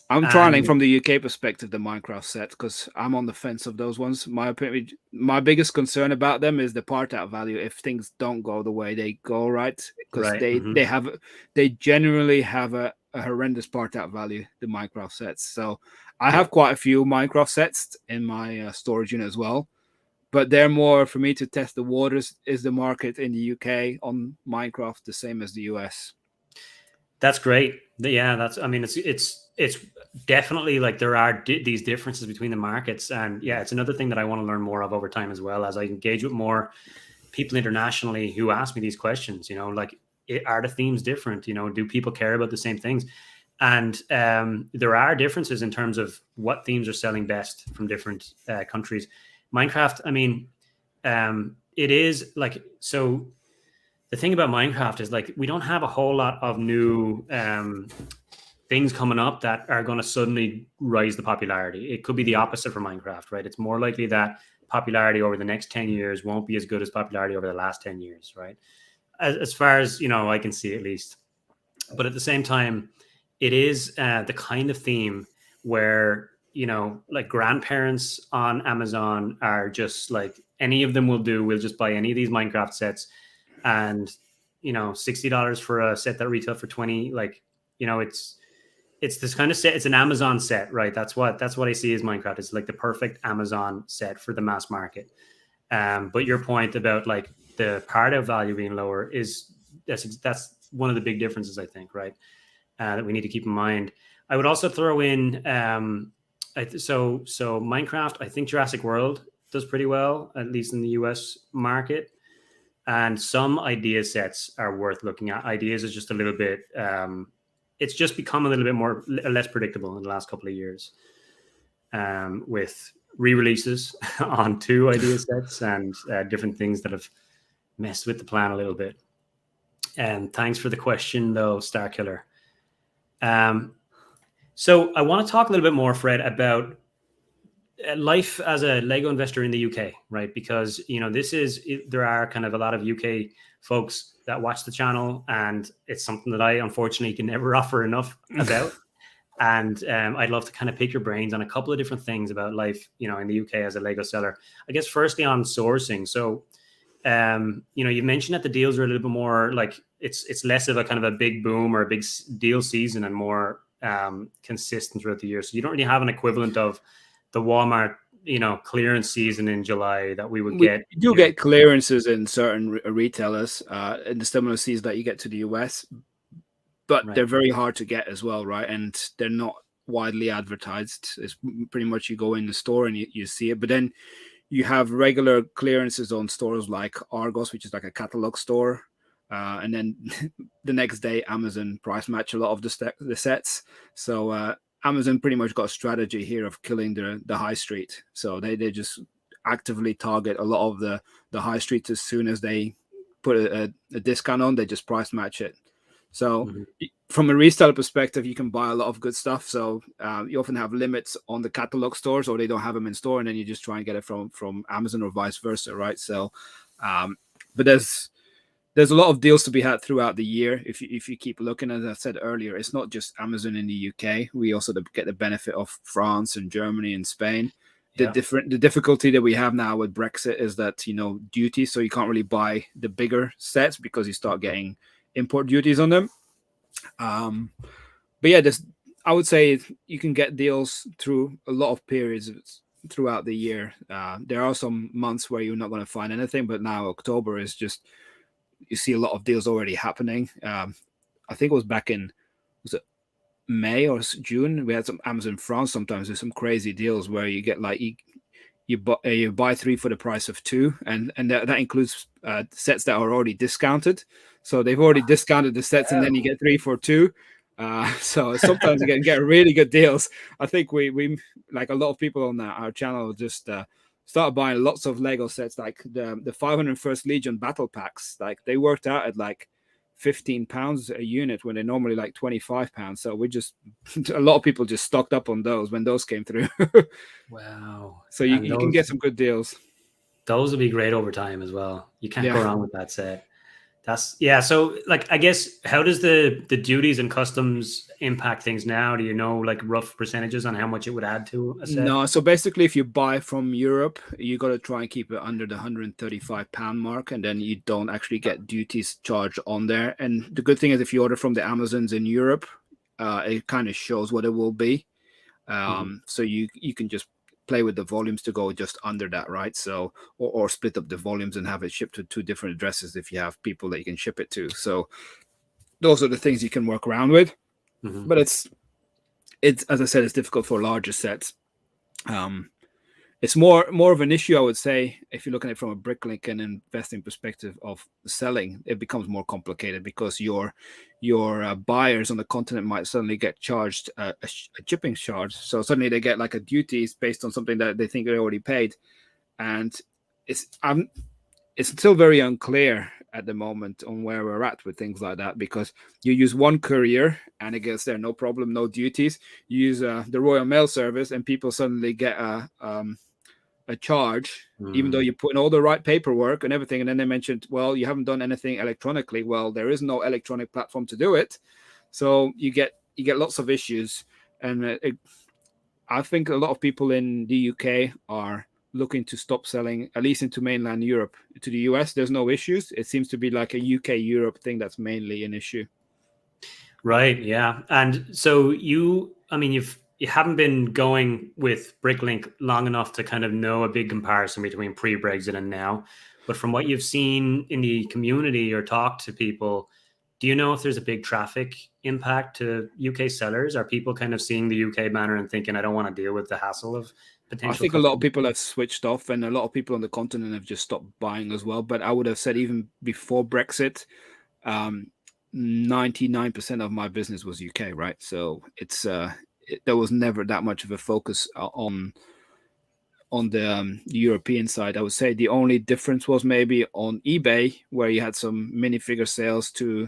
I'm trying from the UK perspective the Minecraft sets because I'm on the fence of those ones. My opinion, my biggest concern about them is the part out value if things don't go the way they go, right? Because they generally have a horrendous part out value, the Minecraft sets. So I have quite a few Minecraft sets in my storage unit as well, but they're more for me to test the waters. Is the market in the UK on Minecraft the same as the US? That's great. Yeah, it's definitely like there are these differences between the markets, and yeah, it's another thing that I want to learn more of over time as well as I engage with more people internationally who ask me these questions. Like, are the themes different? Do people care about the same things? And there are differences in terms of what themes are selling best from different countries. Minecraft, it is like so. The thing about Minecraft is like we don't have a whole lot of new things coming up that are going to suddenly rise the popularity. It could be the opposite for Minecraft, right? It's more likely that popularity over the next 10 years won't be as good as popularity over the last 10 years, right? As far as, I can see at least. But at the same time, it is the kind of theme where, like grandparents on Amazon are just like, any of them will do. We'll just buy any of these Minecraft sets. And $60 for a set that retail for 20, like, it's this kind of set. It's an Amazon set, right? That's what I see as Minecraft. It's like the perfect Amazon set for the mass market. But your point about like the part of value being lower that's one of the big differences, I think, right? That we need to keep in mind. I would also throw in so Minecraft. I think Jurassic World does pretty well, at least in the US market. And some idea sets are worth looking at. Ideas is just a little bit, it's just become a little bit less predictable in the last couple of years with re-releases on 2 idea sets and different things that have messed with the plan a little bit. And thanks for the question, though, Star Killer. So I want to talk a little bit more, Fred, about life as a Lego investor in the UK, right? Because, there are kind of a lot of UK folks that watch the channel, and it's something that I unfortunately can never offer enough about. And I'd love to kind of pick your brains on a couple of different things about life, in the UK as a Lego seller. I guess firstly on sourcing. So, you mentioned that the deals are a little bit more like it's less of a kind of a big boom or a big deal season and more consistent throughout the year. So you don't really have an equivalent of the Walmart, clearance season in July that we would get. You do get clearances in certain retailers in the similar season that you get to the US, but they're very hard to get as well, right? And they're not widely advertised. It's pretty much you go in the store and you see it, but then you have regular clearances on stores like Argos, which is like a catalog store. And then the next day, Amazon price match a lot of the sets. So Amazon pretty much got a strategy here of killing the high street. So they just actively target a lot of the high streets. As soon as they put a discount on, they just price match it. So from a reseller perspective, you can buy a lot of good stuff. So you often have limits on the catalog stores, or they don't have them in store, and then you just try and get it from Amazon or vice versa, right? So, but there's a lot of deals to be had throughout the year. If you keep looking, as I said earlier, it's not just Amazon in the UK. We also get the benefit of France and Germany and Spain. The difficulty that we have now with Brexit is that, duty. So you can't really buy the bigger sets because you start getting import duties on them. But yeah, I would say you can get deals through a lot of periods throughout the year. There are some months where you're not going to find anything, but now October is just, you see a lot of deals already happening. I think it was back in, was it May or June? We had some Amazon France. Sometimes there's some crazy deals where you get like you buy 3 for the price of 2, and that includes sets that are already discounted. So they've already discounted the sets, and then you get 3 for 2. So sometimes you can get really good deals. I think we like a lot of people on our channel just started buying lots of Lego sets, like the 501st Legion battle packs. Like they worked out at like £15 a unit when they're normally like £25. So we just a lot of people just stocked up on those when those came through. Wow. So And you can get some good deals. those would be great over time as well. You can't go Yeah. wrong with that set. That's yeah. So like, I guess, how does the duties and customs impact things now? Do you know like rough percentages on how much it would add to a set? No, so basically, if you buy from Europe, you got to try and keep it under the £135 mark, and then you don't actually get duties charged on there. And the good thing is, if you order from the Amazons in Europe, it kind of shows what it will be. So you can just play with the volumes to go just under that, right? So or split up the volumes and have it shipped to 2 different addresses if you have people that you can ship it to. So those are the things you can work around with. But it's as I said, it's difficult for larger sets. It's more of an issue, I would say, if you're looking at it from a Bricklink and investing perspective of selling. It becomes more complicated because your buyers on the continent might suddenly get charged a shipping charge. So suddenly they get like a duties based on something that they think they already paid, and it's still very unclear at the moment on where we're at with things like that, because you use one courier and it gets there, no problem, no duties. You use the Royal Mail Service and people suddenly get a charge, even though you put in all the right paperwork and everything. And then they mentioned, well, you haven't done anything electronically. Well, there is no electronic platform to do it. So you get lots of issues. And I think a lot of people in the UK are looking to stop selling, at least into mainland Europe. To the US, there's no issues. It seems to be like a UK Europe thing that's mainly an issue. Right. Yeah. And so you haven't been going with Bricklink long enough to kind of know a big comparison between pre-Brexit and now. But from what you've seen in the community or talked to people, do you know if there's a big traffic impact to UK sellers? Are people kind of seeing the UK banner and thinking, I don't want to deal with the hassle of potential? I think a lot of people have switched off, and a lot of people on the continent have just stopped buying as well. But I would have said even before Brexit, 99% of my business was UK, right? So there was never that much of a focus on the European side. I would say the only difference was maybe on eBay, where you had some minifigure sales to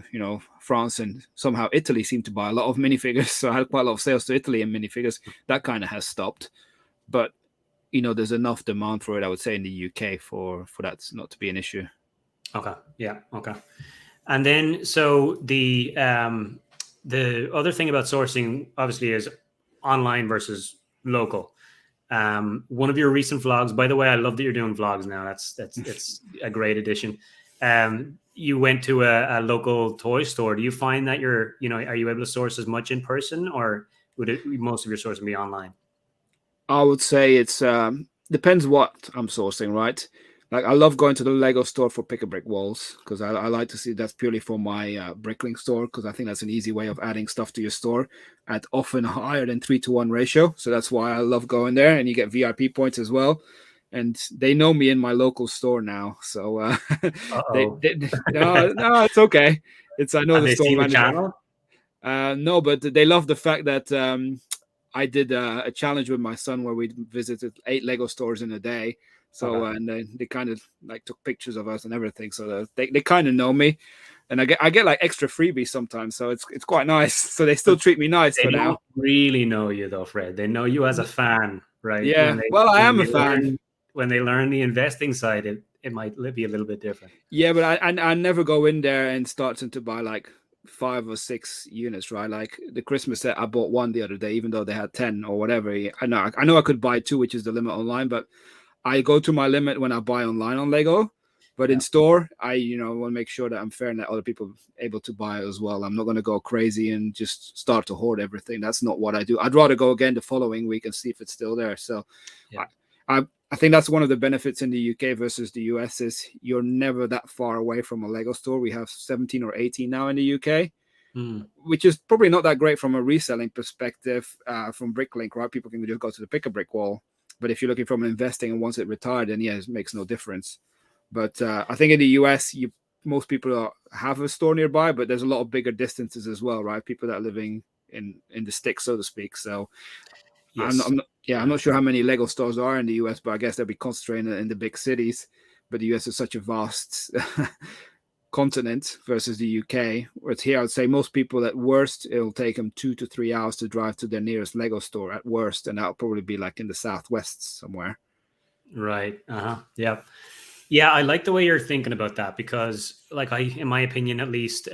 France, and somehow Italy seemed to buy a lot of minifigures. So I had quite a lot of sales to Italy and minifigures. That kind of has stopped, but there's enough demand for it, I would say, in the UK for that not to be an issue. Okay. Yeah. Okay. And then, so the other thing about sourcing, obviously, is online versus local. One of your recent vlogs, by the way, I love that you're doing vlogs now. It's a great addition. You went to a local toy store. Do you find that are you able to source as much in person, or would most of your sourcing be online? I would say it's depends what I'm sourcing, right? Like, I love going to the Lego store for pick-a-brick walls, because I like to see that's purely for my Bricklink store, because I think that's an easy way of adding stuff to your store at often higher than 3-to-1 ratio. So that's why I love going there, and you get VIP points as well. And they know me in my local store now, so no, it's okay. I know the store manager. Channel? No, but they love the fact that I did a challenge with my son where we visited 8 Lego stores in a day. So and they kind of like took pictures of us and everything. So they kind of know me, and I get like extra freebies sometimes. So it's quite nice. So they still treat me nice. They for don't now. really know you though, Fred. They know you as a fan, right? Yeah. I am a fan. When they learn the investing side, it might be a little bit different. Yeah, but I never go in there and start to buy like 5 or 6 units, right? Like the Christmas set, I bought 1 the other day, even though they had 10 or whatever. I know I could buy 2, which is the limit online, but I go to my limit when I buy online on Lego. But in store, I want to make sure that I'm fair and that other people are able to buy it as well. I'm not going to go crazy and just start to hoard everything. That's not what I do. I'd rather go again the following week and see if it's still there. So I think that's one of the benefits in the UK versus the US is you're never that far away from a Lego store. We have 17 or 18 now in the UK, which is probably not that great from a reselling perspective from Bricklink, right? People can just go to the pick-a-brick wall. But if you're looking from investing and once it retired, then it makes no difference. But I think in the US, most people have a store nearby, but there's a lot of bigger distances as well, right? People that are living in the sticks, so to speak. So Yes. I'm not sure how many Lego stores are in the US, but I guess they'll be concentrated in the big cities. But the US is such a vast continent versus the UK. Whereas here, I'd say most people at worst, it'll take them 2 to 3 hours to drive to their nearest Lego store at worst, and that'll probably be like in the Southwest somewhere. Right. Yeah. Yeah, I like the way you're thinking about that because, like, in my opinion, at least,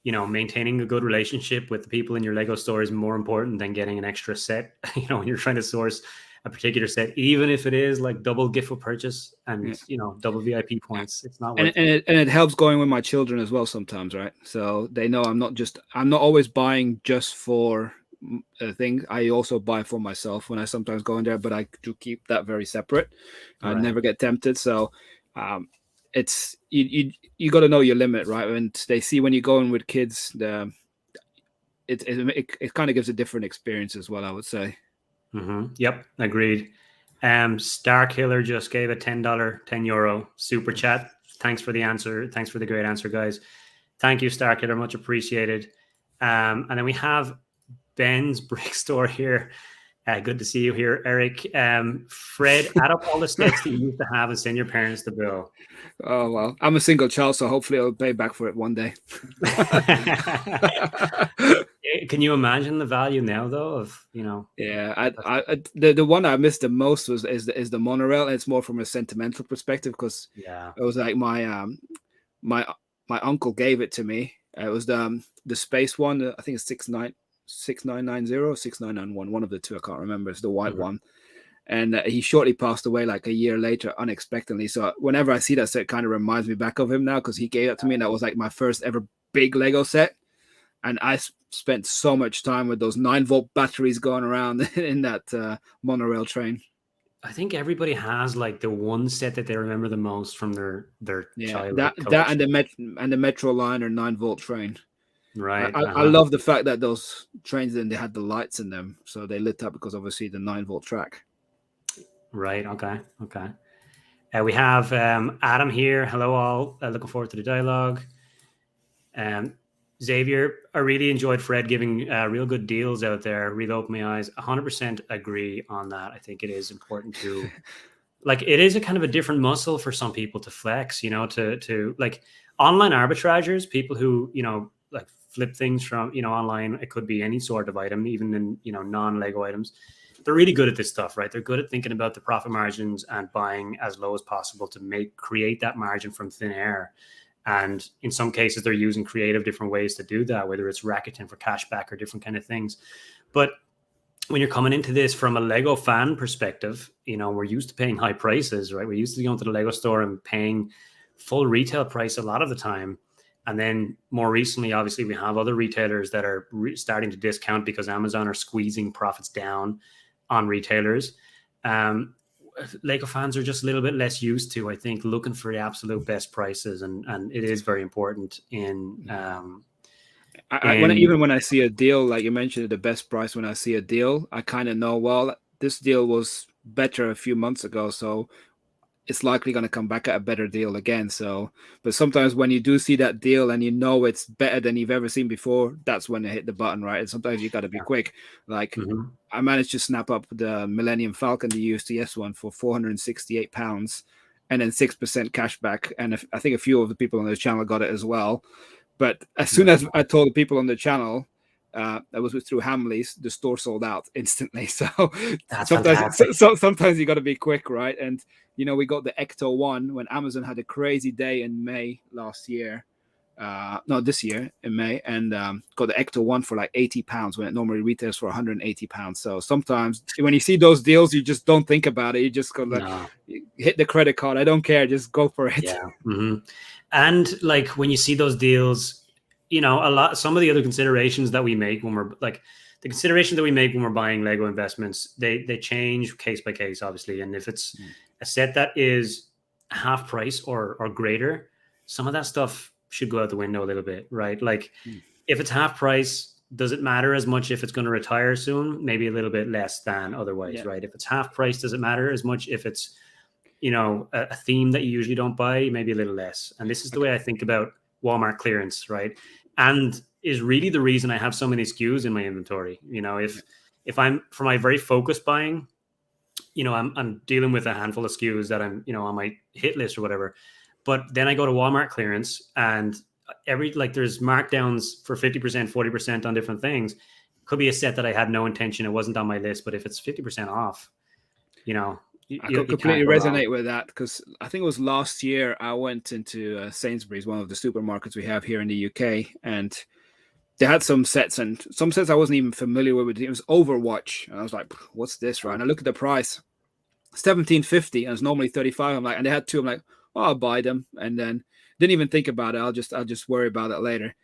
maintaining a good relationship with the people in your Lego store is more important than getting an extra set. When you're trying to source a particular set, even if it is like double gift of purchase and double VIP points, it's not worth it. And it helps going with my children as well sometimes, right? So they know I'm not always buying just for a thing. I also buy for myself when I sometimes go in there, but I do keep that very separate. I never get tempted. So it's you got to know your limit, right? And they see when you go in with kids, it kind of gives a different experience as well, I would say. Yep, agreed. Star Killer just gave a €10 super chat. Thanks for the answer. Thanks for the great answer, guys. Thank you, Star Killer. Much appreciated. And then we have Ben's Brick Store here. Good to see you here, Eric. Fred, add up all the sets that you used to have and send your parents the bill. Oh, well, I'm a single child, so hopefully I'll pay back for it one day. Can you imagine the value now, though, of, Yeah, the one I missed the most is the monorail. And it's more from a sentimental perspective because it was like my uncle gave it to me. It was the space one. I think it's 6990 or 6991, one of the two. I can't remember. It's the white one. And he shortly passed away like a year later unexpectedly. So whenever I see that set, it kind of reminds me back of him now because he gave it to me, and that was like my first ever big Lego set. And I spent so much time with those 9-volt batteries going around in that monorail train. I think everybody has like the one set that they remember the most from their childhood. That and the Metro line or 9-volt train. Right. I love the fact that those trains then they had the lights in them, so they lit up because obviously the 9-volt track. Right. Okay. We have Adam here. Hello, all. Looking forward to the dialogue. Xavier, I really enjoyed Fred giving real good deals out there. Really opened my eyes. 100% agree on that. I think it is important to, like, it is a kind of a different muscle for some people to flex. To like online arbitragers, people who like flip things from online. It could be any sort of item, even in non-Lego items. They're really good at this stuff, right? They're good at thinking about the profit margins and buying as low as possible to create that margin from thin air. And in some cases, they're using creative different ways to do that, whether it's racketing for cash back or different kind of things. But when you're coming into this from a Lego fan perspective, we're used to paying high prices, right? We're used to going to the Lego store and paying full retail price a lot of the time. And then more recently, obviously, we have other retailers that are starting to discount because Amazon are squeezing profits down on retailers. Lego fans are just a little bit less used to, I think, looking for the absolute best prices, and it is very important in. Even when I see a deal, like you mentioned, the best price. When I see a deal, I kind of know, well, this deal was better a few months ago, so it's likely going to come back at a better deal again. So, but sometimes when you do see that deal and it's better than you've ever seen before, that's when they hit the button, right? And sometimes you got to be quick. Like I managed to snap up the Millennium Falcon, the USDS one, for £468, and then 6% cash back. And I think a few of the people on the channel got it as well. But as soon as I told the people on the channel, that was through Hamleys, the store sold out instantly. So sometimes you got to be quick, right? And we got the Ecto 1 when Amazon had a crazy day in May last year. This year in May, and got the Ecto 1 for like £80 when it normally retails for £180. So sometimes when you see those deals, you just don't think about it. You just go hit the credit card. I don't care. Just go for it. Yeah. And like when you see those deals, some of the other considerations that we make when we're like the considerations that we make when we're buying Lego investments, they change case by case, obviously. And if it's a set that is half price or greater, some of that stuff should go out the window a little bit, right? Like if it's half price, does it matter as much if it's going to retire soon? Maybe a little bit less than otherwise, right? If it's half price, does it matter as much if it's, a theme that you usually don't buy? Maybe a little less. And this is the way I think about Walmart clearance, right? And is really the reason I have so many SKUs in my inventory. if I'm for my very focused buying, I'm dealing with a handful of SKUs that I'm, on my hit list or whatever. But then I go to Walmart clearance, and there's markdowns for 50%, 40% on different things. Could be a set that I had no intention, it wasn't on my list, but if it's 50% off, I could you completely can't go resonate wrong. with that, because I think it was last year I went into Sainsbury's, one of the supermarkets we have here in the UK, and they had some sets, and some sets I wasn't even familiar with. It was Overwatch, and I was like, "What's this?" Right? And I look at the price, $17.50, and it's normally $35. I'm like, and they had two. I'm like, "Oh, I'll buy them," and then didn't even think about it. I'll just worry about it later.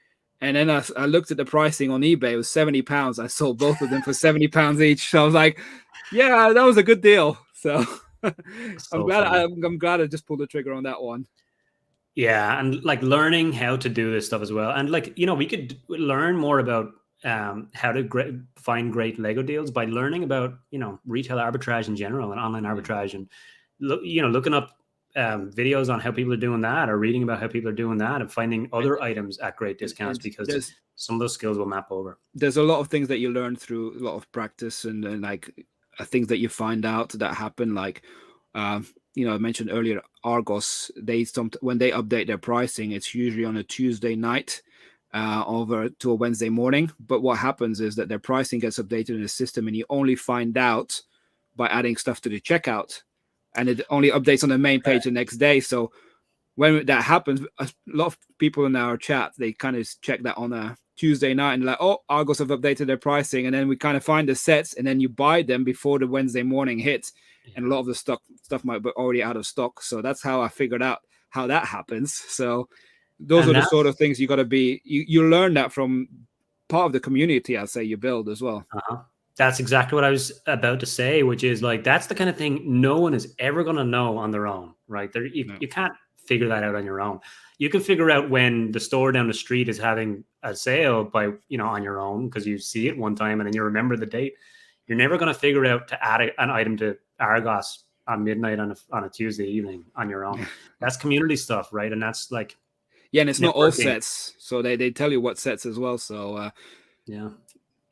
And then I looked at the pricing on eBay. It was £70. I sold both of them for £70 each. So I was like, "Yeah, that was a good deal." So I'm So glad funny. I'm glad I just pulled the trigger on that one. Yeah, and like learning how to do this stuff as well, and like we could learn more about how to find great Lego deals by learning about retail arbitrage in general and online arbitrage, and looking up videos on how people are doing that, or reading about how people are doing that, and finding other items at great discounts, And because some of those skills will map over. there's a lot of things that you learn through a lot of practice, and like things that you find out that happen. Like, I mentioned earlier, Argos, when they update their pricing, it's usually on a Tuesday night over to a Wednesday morning. But what happens is that their pricing gets updated in the system, and you only find out by adding stuff to the checkout, and it only updates on the main page the next day. So when that happens, a lot of people in our chat, they kind of check that on a Tuesday night and like, oh, Argos have updated their pricing, and then we kind of find the sets, and then you buy them before the Wednesday morning hits, and a lot of the stuff might be already out of stock. So that's how I figured out how that happens. So those And are the sort of things you got to be. You learn that from part of the community, I'd say, you build as well. That's exactly what I was about to say, which is like that's the kind of thing no one is ever going to know on their own, right? You can't figure that out on your own. You can figure out when the store down the street is having a sale by on your own, because you see it one time and then you remember the date. You're never going to figure out to add an item to Argos on midnight on a Tuesday evening on your own. That's community stuff, right? And that's like and it's not all networking. sets, so they tell you what sets as well. So yeah.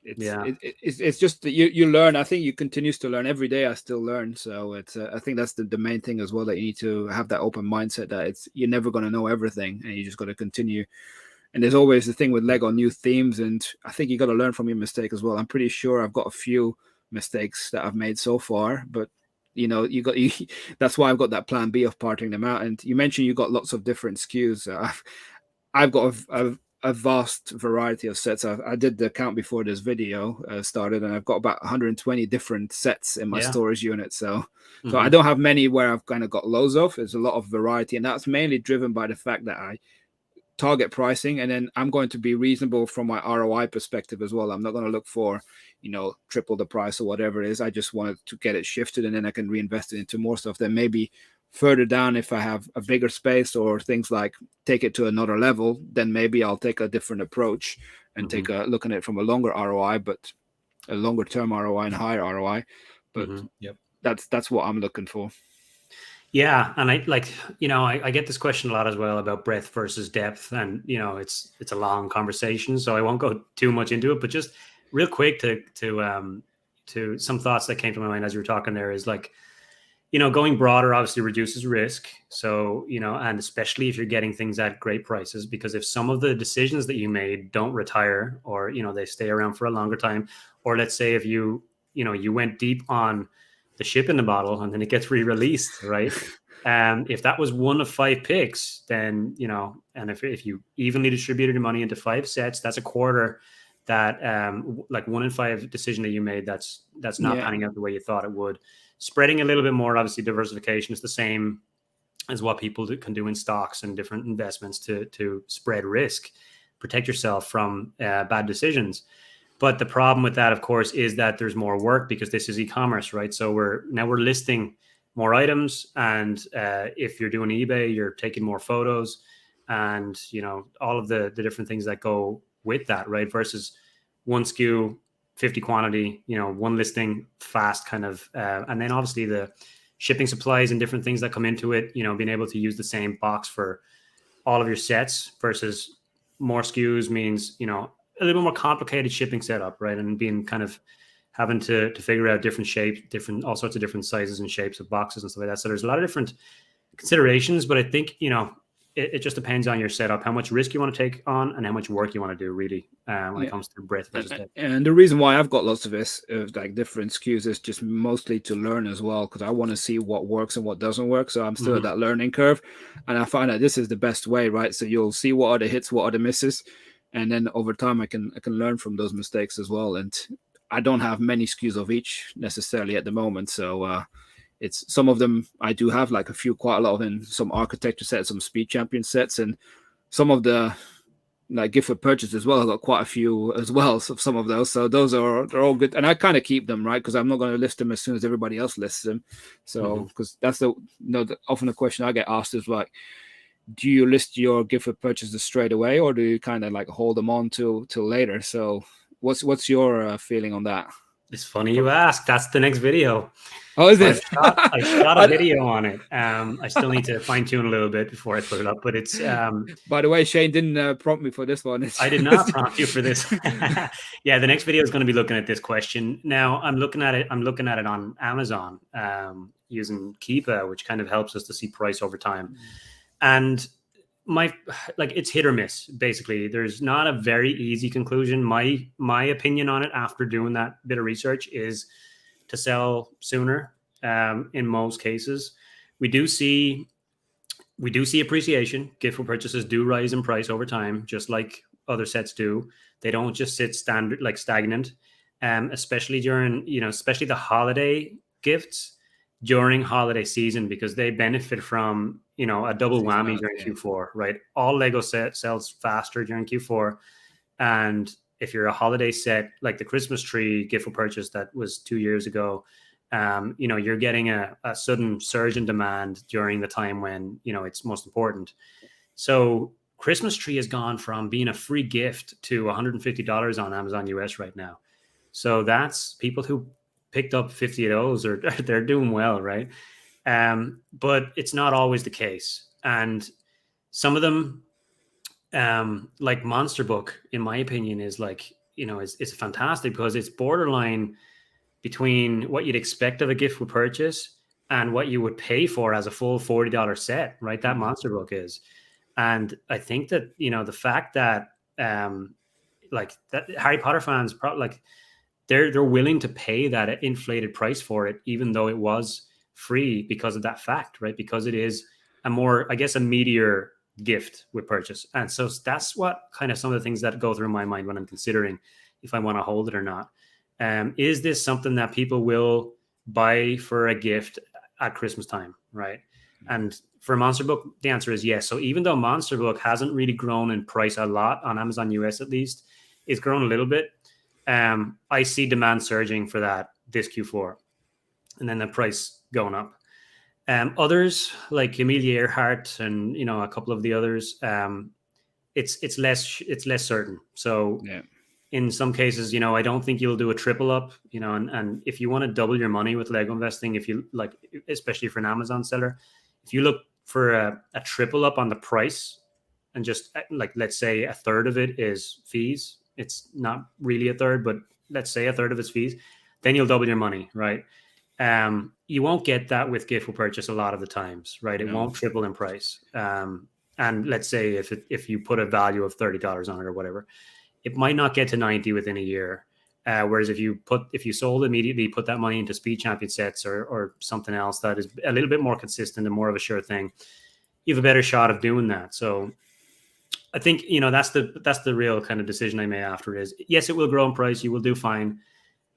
It's just that you learn. I think you continues to learn every day. I still learn. So it's I think that's the main thing as well, that you need to have that open mindset that you're never going to know everything, and you just got to continue. And there's always the thing with Lego, new themes, and I think you got to learn from your mistake as well. I'm pretty sure I've got a few mistakes that I've made so far, but that's why I've got that plan B of parting them out. And you mentioned you got lots of different SKUs. I've got a vast variety of sets. I did the count before this video started, and I've got about 120 different sets in my storage unit. So I don't have many where I've kind of got loads of. There's a lot of variety, and that's mainly driven by the fact that I target pricing, and then I'm going to be reasonable from my ROI perspective as well. I'm not going to look for triple the price or whatever it is. I just wanted to get it shifted, and then I can reinvest it into more stuff. Then maybe further down, if I have a bigger space or things like take it to another level, then maybe I'll take a different approach and take a look at it from a longer ROI, but a longer term ROI and higher ROI. But that's what I'm looking for. Yeah, and I get this question a lot as well about breadth versus depth, and it's a long conversation, so I won't go too much into it. But just real quick to some thoughts that came to my mind as you were talking there is like, going broader obviously reduces risk. So and especially if you're getting things at great prices, because if some of the decisions that you made don't retire, or they stay around for a longer time, or let's say if you went deep on the ship in the bottle and then it gets re-released, right? If that was one of 5 picks, then and if you evenly distributed your money into 5 sets, that's a quarter that like 1 in 5 decision that you made that's not panning out the way you thought it would. Spreading a little bit more, obviously diversification is the same as what people can do in stocks and different investments to spread risk, protect yourself from bad decisions. But the problem with that, of course, is that there's more work, because this is e-commerce, right? So we're listing more items, and if you're doing eBay, you're taking more photos, and all of the different things that go with that, right? Versus one SKU, 50 quantity, one listing, fast kind of, and then obviously the shipping supplies and different things that come into it. Being able to use the same box for all of your sets versus more SKUs means a little bit more complicated shipping setup, right? And being kind of having to figure out different shapes, all sorts of different sizes and shapes of boxes and stuff like that. So there's a lot of different considerations, but I think, it just depends on your setup, how much risk you want to take on and how much work you want to do really when it comes to breadth versus depth. And the reason why I've got lots of this, like different SKUs, is just mostly to learn as well, because I want to see what works and what doesn't work. So I'm still at that learning curve, and I find that this is the best way, right? So you'll see what are the hits, what are the misses, and then over time I can learn from those mistakes as well. And I don't have many SKUs of each necessarily at the moment, so it's some of them I do have, like quite a lot of in some architecture sets, some speed champion sets, and some of the like gift for purchase as well. I've got quite a few as well, so some of those. So they're all good, and I kind of keep them, right, because I'm not going to list them as soon as everybody else lists them. So because that's often the question I get asked is like, do you list your gift for purchases straight away, or do you kind of like hold them on till later? So what's your feeling on that? It's funny you ask. That's the next video. Oh, is it? I shot a video on it. I still need to fine tune a little bit before I put it up, but it's. By the way, Shane didn't prompt me for this one. I did not prompt you for this. Yeah, the next video is going to be looking at this question. Now I'm looking at it on Amazon using Keepa, which kind of helps us to see price over time, and it's hit or miss. Basically, there's not a very easy conclusion. My opinion on it after doing that bit of research is to sell sooner. In most cases, we do see appreciation. Gift for purchases do rise in price over time, just like other sets do. They don't just sit stagnant. Especially during, especially the holiday gifts during holiday season, because they benefit from, a double whammy during Q4, right? All Lego set sells faster during Q4. And if you're a holiday set, like the Christmas tree gift for purchase that was 2 years ago, you're getting a sudden surge in demand during the time when, it's most important. So Christmas tree has gone from being a free gift to $150 on Amazon US right now. So that's people who picked up 50 of those, or they're doing well, right? But it's not always the case. And some of them, like Monster Book, in my opinion, is like, it's fantastic because it's borderline between what you'd expect of a gift with purchase and what you would pay for as a full $40 set, right? That Monster Book is. And I think that, the fact that, that Harry Potter fans they're willing to pay that inflated price for it, even though it was free, because of that fact, right? Because it is a more, I guess, a meatier gift with purchase. And so that's what kind of some of the things that go through my mind when I'm considering if I want to hold it or not. Is this something that people will buy for a gift at Christmas time, right? And for Monster Book, the answer is yes. So even though Monster Book hasn't really grown in price a lot on Amazon US, at least, it's grown a little bit. I see demand surging for that this Q4, and then the price going up. Others like Amelia Earhart and a couple of the others, it's less certain. So in some cases, I don't think you'll do a triple up. And if you want to double your money with Lego investing, if you like, especially for an Amazon seller, if you look for a triple up on the price, and just let's say a third of it is fees. It's not really a third, but let's say a third of its fees, then you'll double your money, right? You won't get that with gift for purchase a lot of the times, right? It won't triple in price. And let's say if you put a value of $30 on it or whatever, it might not get to 90 within a year. Whereas if you sold immediately, put that money into speed champion sets or something else that is a little bit more consistent and more of a sure thing, you have a better shot of doing that. So I think, that's the real kind of decision I made after it is, yes, it will grow in price. You will do fine,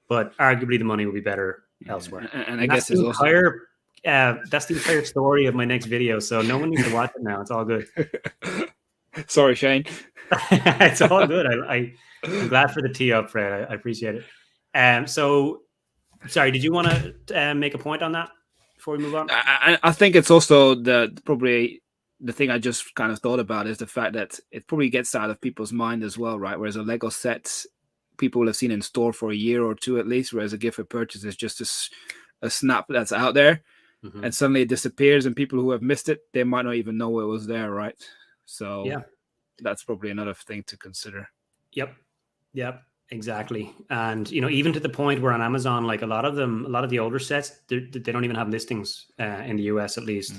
but arguably the money will be better elsewhere. And I guess that's the entire story of my next video. So no one needs to watch it now. It's all good. Sorry, Shane. It's all good. I'm glad for the tee up, Fred. I appreciate it. So sorry, did you want to make a point on that before we move on? I think it's also probably the thing I just kind of thought about is the fact that it probably gets out of people's mind as well, right? Whereas a Lego set, people will have seen in store for a year or two at least, whereas a gift for purchase is just a snap that's out there, and suddenly it disappears, and people who have missed it, they might not even know it was there, right? So that's probably another thing to consider. Yep. Exactly. And, even to the point where on Amazon, like a lot of the older sets, they don't even have listings in the US, at least.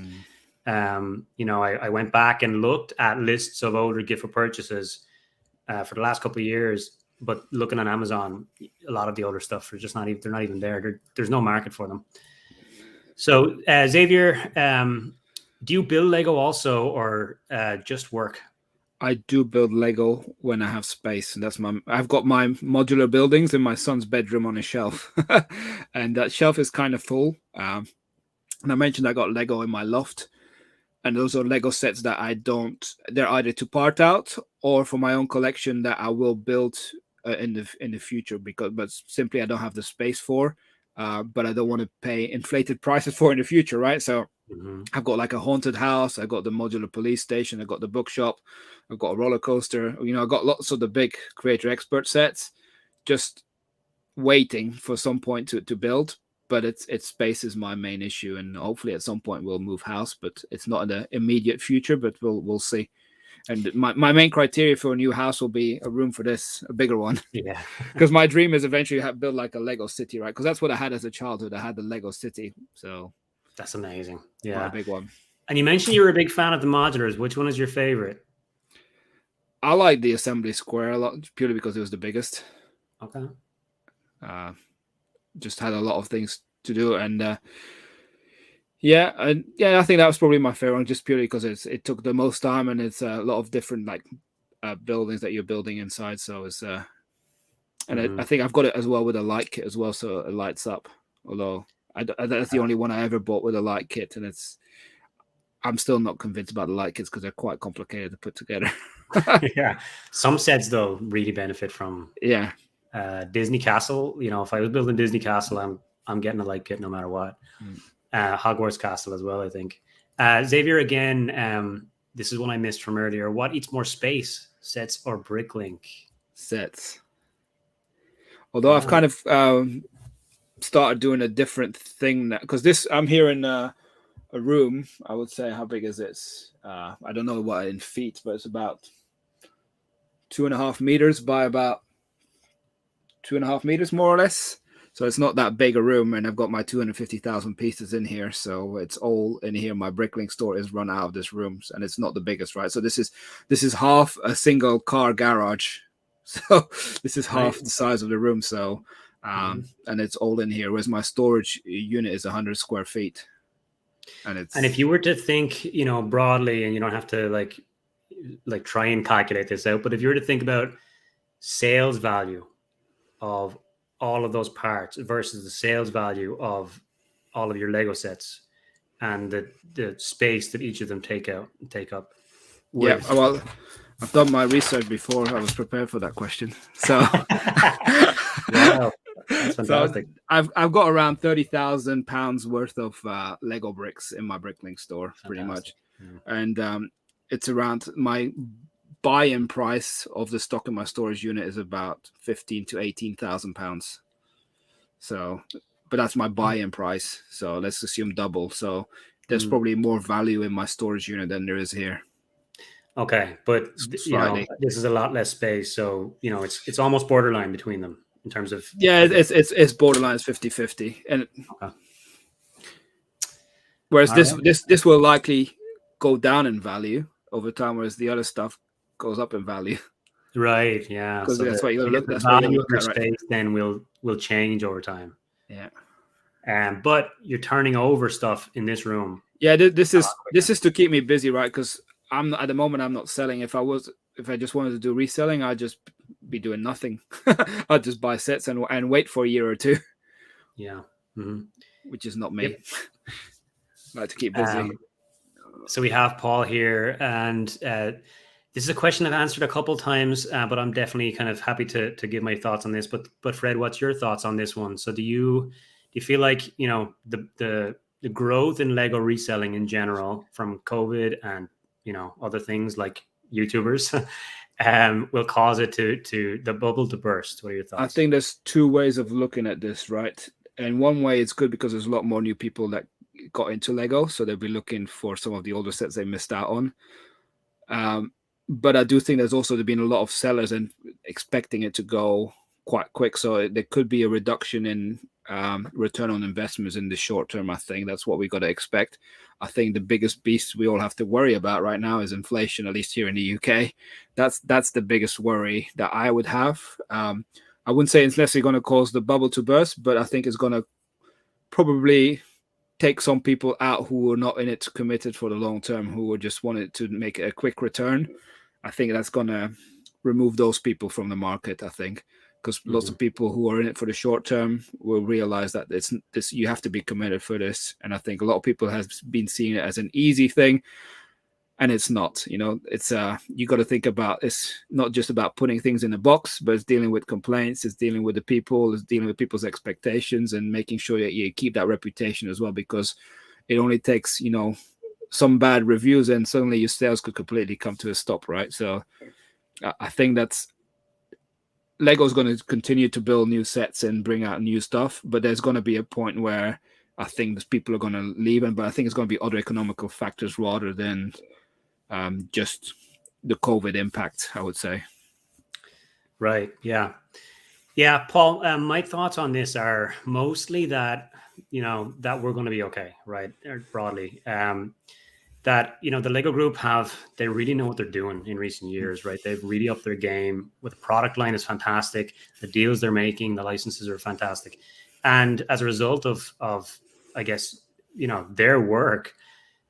I went back and looked at lists of older gift for purchases for the last couple of years, but looking on Amazon, a lot of the older stuff are just they're not even there. There's no market for them. So, Xavier, do you build Lego also, or just work? I do build Lego when I have space, and I've got my modular buildings in my son's bedroom on a shelf, and that shelf is kind of full. And I mentioned I got Lego in my loft, and those are Lego sets that they're either to part out or for my own collection that I will build in the future, but simply I don't have the space for, but I don't want to pay inflated prices for in the future, right? So I've got like a haunted house, I've got the modular police station, I've got the bookshop, I've got a roller coaster, I've got lots of the big creator expert sets just waiting for some point to build. But it's space is my main issue, and hopefully at some point we'll move house, but it's not in the immediate future, but we'll see. And my main criteria for a new house will be a room for this, a bigger one. Yeah. Because my dream is eventually to build like a Lego city, right? Because that's what I had as a childhood. I had the Lego city. So that's amazing. Yeah. A big one. And you mentioned you were a big fan of the modulars. Which one is your favorite? I like the assembly square a lot, purely because it was the biggest. Okay. Just had a lot of things to do, and I think that was probably my favorite one, just purely because it took the most time, and it's a lot of different buildings that you're building inside. So it's I think I've got it as well with a light kit as well, so it lights up. Although that's the only one I ever bought with a light kit, and I'm still not convinced about the light kits because they're quite complicated to put together. Yeah, some sets though really benefit from Disney Castle. If I was building Disney Castle, I'm getting a light kit no matter what. Hogwarts Castle as well, I think. Xavier, again, this is one I missed from earlier. What eats more space, sets or Bricklink? Sets. Although I've kind of started doing a different thing now, because I'm here in a room. I would say, how big is this? I don't know what in feet, but it's about 2.5 meters by about 2.5 meters, more or less. So it's not that big a room, and I've got my 250,000 pieces in here. So it's all in here. My Bricklink store is run out of this room, and it's not the biggest, right? So this is half a single car garage. So this is half the size of the room. So and it's all in here. Whereas my storage unit is 100 square feet. And if you were to think, broadly, and you don't have to like try and calculate this out, but if you were to think about sales value of all of those parts versus the sales value of all of your Lego sets and the space that each of them take up. Yeah, well, I've done my research before. I was prepared for that question. So, wow, that's fantastic. So I've got around £30,000 worth of Lego bricks in my Bricklink store, pretty much, and it's around my buy-in price of the stock in my storage unit is about £15,000 to £18,000. So, but that's my buy-in price. So let's assume double. So there's probably more value in my storage unit than there is here. Okay, but this is a lot less space, so it's almost borderline between them in terms of it's borderline 50-50, and whereas this will likely go down in value over time, whereas the other stuff goes up in value. Right. Yeah. Because that's what you look. That's value of your space then will change over time. Yeah. But you're turning over stuff in this room. Yeah. This is to keep me busy, right? Because at the moment I'm not selling. If I just wanted to do reselling, I'd just be doing nothing. I'd just buy sets and wait for a year or two. Yeah. Which is not me. Yep. I like to keep busy. So we have Paul here, and this is a question I've answered a couple times, but I'm definitely kind of happy to give my thoughts on this. But Fred, what's your thoughts on this one? So do you feel like the growth in Lego reselling in general from COVID and other things like YouTubers will cause it to the bubble to burst? What are your thoughts? I think there's two ways of looking at this, right? And one way it's good because there's a lot more new people that got into Lego, so they'll be looking for some of the older sets they missed out on. But I do think there's also been a lot of sellers and expecting it to go quite quick. So there could be a reduction in return on investments in the short term. I think that's what we got to expect. I think the biggest beast we all have to worry about right now is inflation, at least here in the UK. That's the biggest worry that I would have. I wouldn't say it's necessarily going to cause the bubble to burst, but I think it's going to probably take some people out who are not in it committed for the long term, who would just wanted to make a quick return. I think that's going to remove those people from the market, I think, because lots of people who are in it for the short term will realize that it's this, you have to be committed for this. And I think a lot of people have been seeing it as an easy thing, and it's not. You know, it's you got to think about, it's not just about putting things in a box, but it's dealing with complaints, it's dealing with the people, it's dealing with people's expectations, and making sure that you keep that reputation as well, because it only takes, you know, some bad reviews and suddenly your sales could completely come to a stop, right? So I think that's Lego's going to continue to build new sets and bring out new stuff, but there's going to be a point where I think those people are going to leave, but I think it's going to be other economical factors rather than just the COVID impact, I would say. Right. Yeah. Yeah, Paul, my thoughts on this are mostly that, you know, that we're going to be okay, right? Broadly. That, you know, the Lego group they really know what they're doing in recent years, right? They've really upped their game. With the product line is fantastic. The deals they're making, the licenses are fantastic. And as a result of I guess, you know, their work,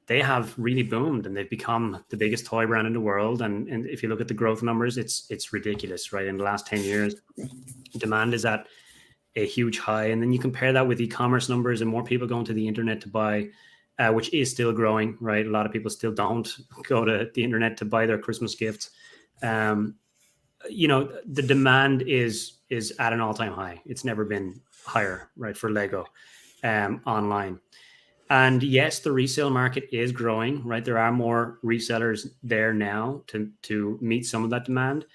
they have really boomed and they've become the biggest toy brand in the world. And if you look at the growth numbers, it's ridiculous, right? In the last 10 years, demand is at a huge high. And then you compare that with e-commerce numbers and more people going to the internet to buy, which is still growing, right? A lot of people still don't go to the internet to buy their Christmas gifts. You know, the demand is at an all-time high. It's never been higher, right, for Lego online. And yes, the resale market is growing, right? There are more resellers there now to meet some of that demand.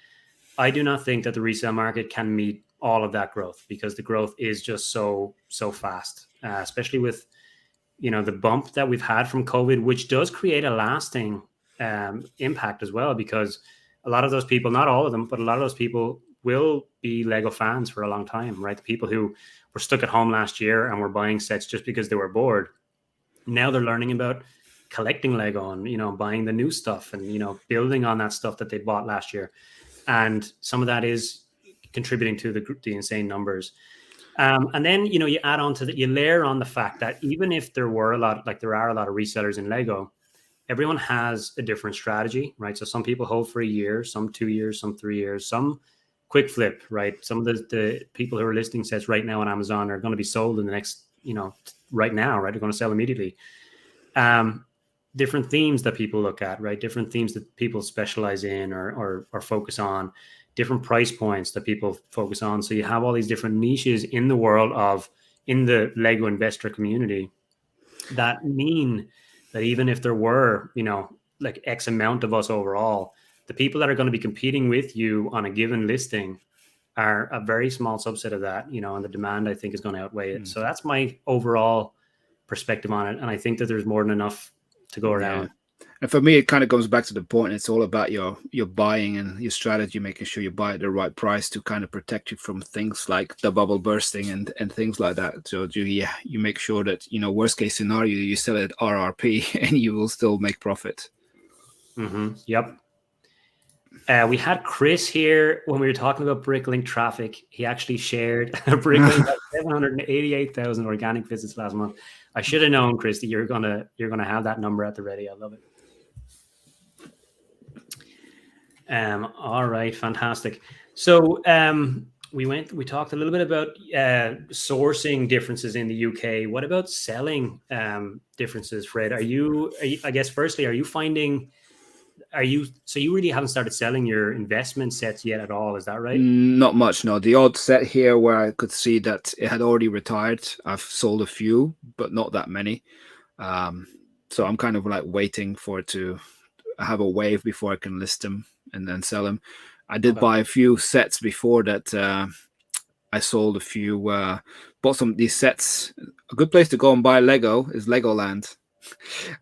I do not think that the resale market can meet all of that growth because the growth is just so fast, especially with, you know, the bump that we've had from COVID, which does create a lasting impact as well, because a lot of those people, not all of them, but a lot of those people will be Lego fans for a long time, right? The people who were stuck at home last year and were buying sets just because they were bored. Now they're learning about collecting Lego and, you know, buying the new stuff and, you know, building on that stuff that they bought last year. And some of that is contributing to the insane numbers. And then, you know, you add on to that, you layer on the fact that even if there are a lot of resellers in Lego, everyone has a different strategy, right? So some people hold for a year, some 2 years, some 3 years, some quick flip, right? Some of the people who are listing sets right now on Amazon are going to be sold in the next, you know, right now, right? They're going to sell immediately. Different themes that people look at, right? Different themes that people specialize in or focus on, different price points that people focus on. So you have all these different niches in the world in the Lego investor community that mean that even if there were, you know, like X amount of us overall, the people that are going to be competing with you on a given listing are a very small subset of that, you know, and the demand, I think, is going to outweigh it. So that's my overall perspective on it. And I think that there's more than enough to go around. Yeah. And for me, it kind of goes back to the point. It's all about your buying and your strategy, making sure you buy at the right price to kind of protect you from things like the bubble bursting and things like that. So you make sure that, you know, worst case scenario, you sell it at RRP and you will still make profit. Mm-hmm. Yep. We had Chris here when we were talking about Bricklink traffic. He actually shared Bricklink had 788,000 organic visits last month. I should have known, Chris, that you're gonna have that number at the ready. I love it. All right, fantastic. So we talked a little bit about sourcing differences in the UK. What about selling differences, Fred? Are you I guess firstly, are you finding? So you really haven't started selling your investment sets yet at all, is that right? Not much, no. The odd set here where I could see that it had already retired, I've sold a few, but not that many. So I'm kind of like waiting for it to have a wave before I can list them and then sell them. I did buy a few sets before that. I sold a few, bought some of these sets. A good place to go and buy Lego is Legoland.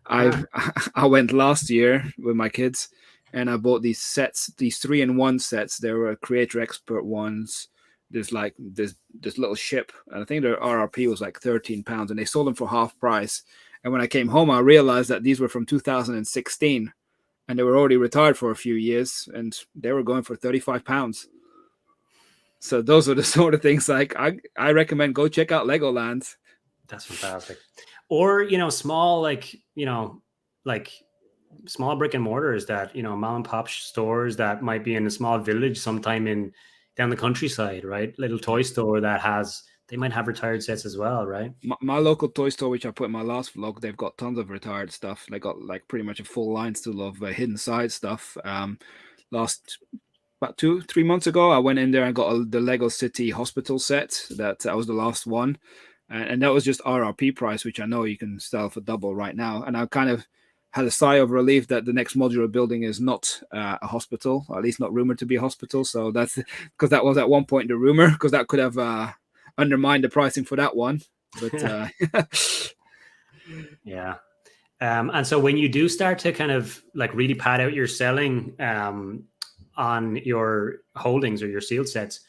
I went last year with my kids and I bought these sets, these 3-in-1 sets. They were creator expert ones. this little ship, and I think their RRP was like £13, and they sold them for half price. And when I came home, I realized that these were from 2016, and they were already retired for a few years, and they were going for £35. So those are the sort of things like I recommend go check out Legoland. That's fantastic. Or, small, like small brick and mortars that, mom and pop stores that might be in a small village sometime down the countryside, right? Little toy store they might have retired sets as well, right? My local toy store, which I put in my last vlog, they've got tons of retired stuff. They got like pretty much a full line still of hidden side stuff. Last about 2-3 months ago, I went in there and got the Lego City Hospital set. That was the last one, and that was just RRP price, which I know you can sell for double right now. And I kind of had a sigh of relief that the next modular building is not a hospital, or at least not rumored to be a hospital. So that's because that was at one point the rumor, because that could have undermined the pricing for that one. But yeah. And so when you do start to kind of like really pad out your selling on your holdings or your sealed sets,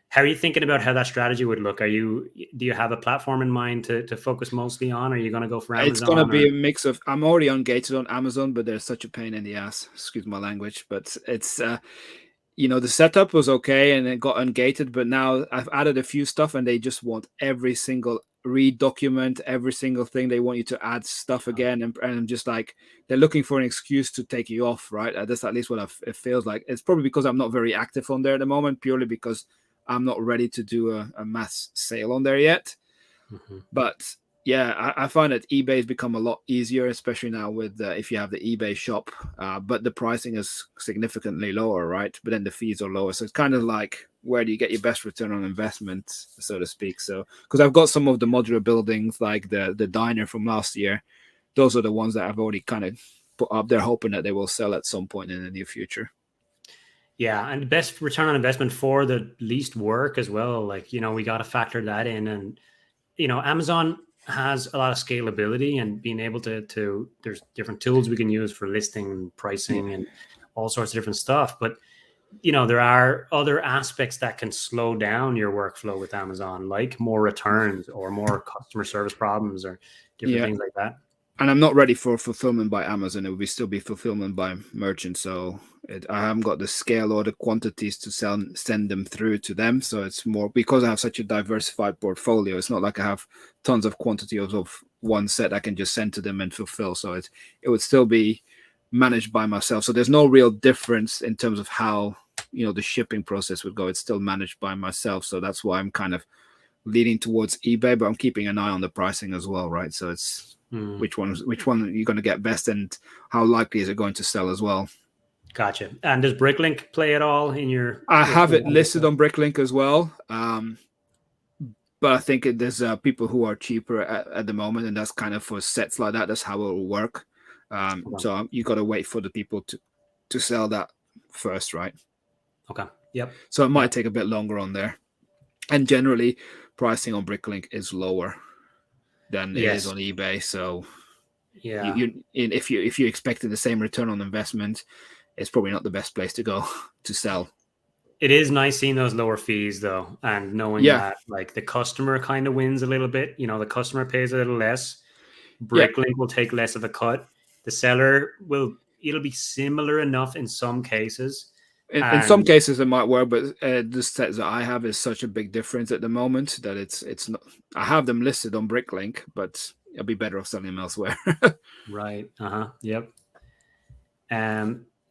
how are you thinking about how that strategy would look? Do you have a platform in mind to focus mostly on? Are you going to go for Amazon? It's going to be a mix of, I'm already ungated on Amazon, but they're such a pain in the ass, excuse my language, but it's, the setup was okay and it got ungated, but now I've added a few stuff and they just want every single read-document, every single thing. They want you to add stuff again, and I'm just like, they're looking for an excuse to take you off, right? That's at least what it feels like. It's probably because I'm not very active on there at the moment, purely because I'm not ready to do a mass sale on there yet. Mm-hmm. But yeah, I find that eBay has become a lot easier, especially now with if you have the eBay shop, but the pricing is significantly lower, right? But then the fees are lower. So it's kind of like, where do you get your best return on investment, so to speak? So, because I've got some of the modular buildings, like the diner from last year, those are the ones that I've already kind of put up there, hoping that they will sell at some point in the near future. Yeah, and best return on investment for the least work as well. Like, we got to factor that in. And, Amazon has a lot of scalability, and being able to there's different tools we can use for listing and pricing and all sorts of different stuff. But, there are other aspects that can slow down your workflow with Amazon, like more returns or more customer service problems or different things like that. And I'm not ready for fulfillment by Amazon. It will still be fulfillment by merchant. So I haven't got the scale or the quantities to send them through to them. So it's more because I have such a diversified portfolio. It's not like I have tons of quantity of one set I can just send to them and fulfill. So it would still be managed by myself. So there's no real difference in terms of how, the shipping process would go. It's still managed by myself. So that's why I'm kind of leaning towards eBay, but I'm keeping an eye on the pricing as well, right? So it's which one are you going to get best, and how likely is it going to sell as well? Gotcha. And does Bricklink play at all in your? I have it listed on Bricklink as well, but I think there's people who are cheaper at the moment, and that's kind of for sets like that. That's how it will work. So you got to wait for the people to sell that first, right? Okay. Yep. So it might take a bit longer on there, and generally pricing on Bricklink is lower than it is on eBay. So yeah, if you're expecting the same return on investment, it's probably not the best place to go to sell. It is nice seeing those lower fees though, and knowing that like the customer kind of wins a little bit. The customer pays a little less. Bricklink will take less of a cut. The seller it'll be similar enough in some cases. In some cases it might work, but the sets that I have is such a big difference at the moment that it's not. I have them listed on Bricklink, but it'll be better off selling them elsewhere. Right. Yep.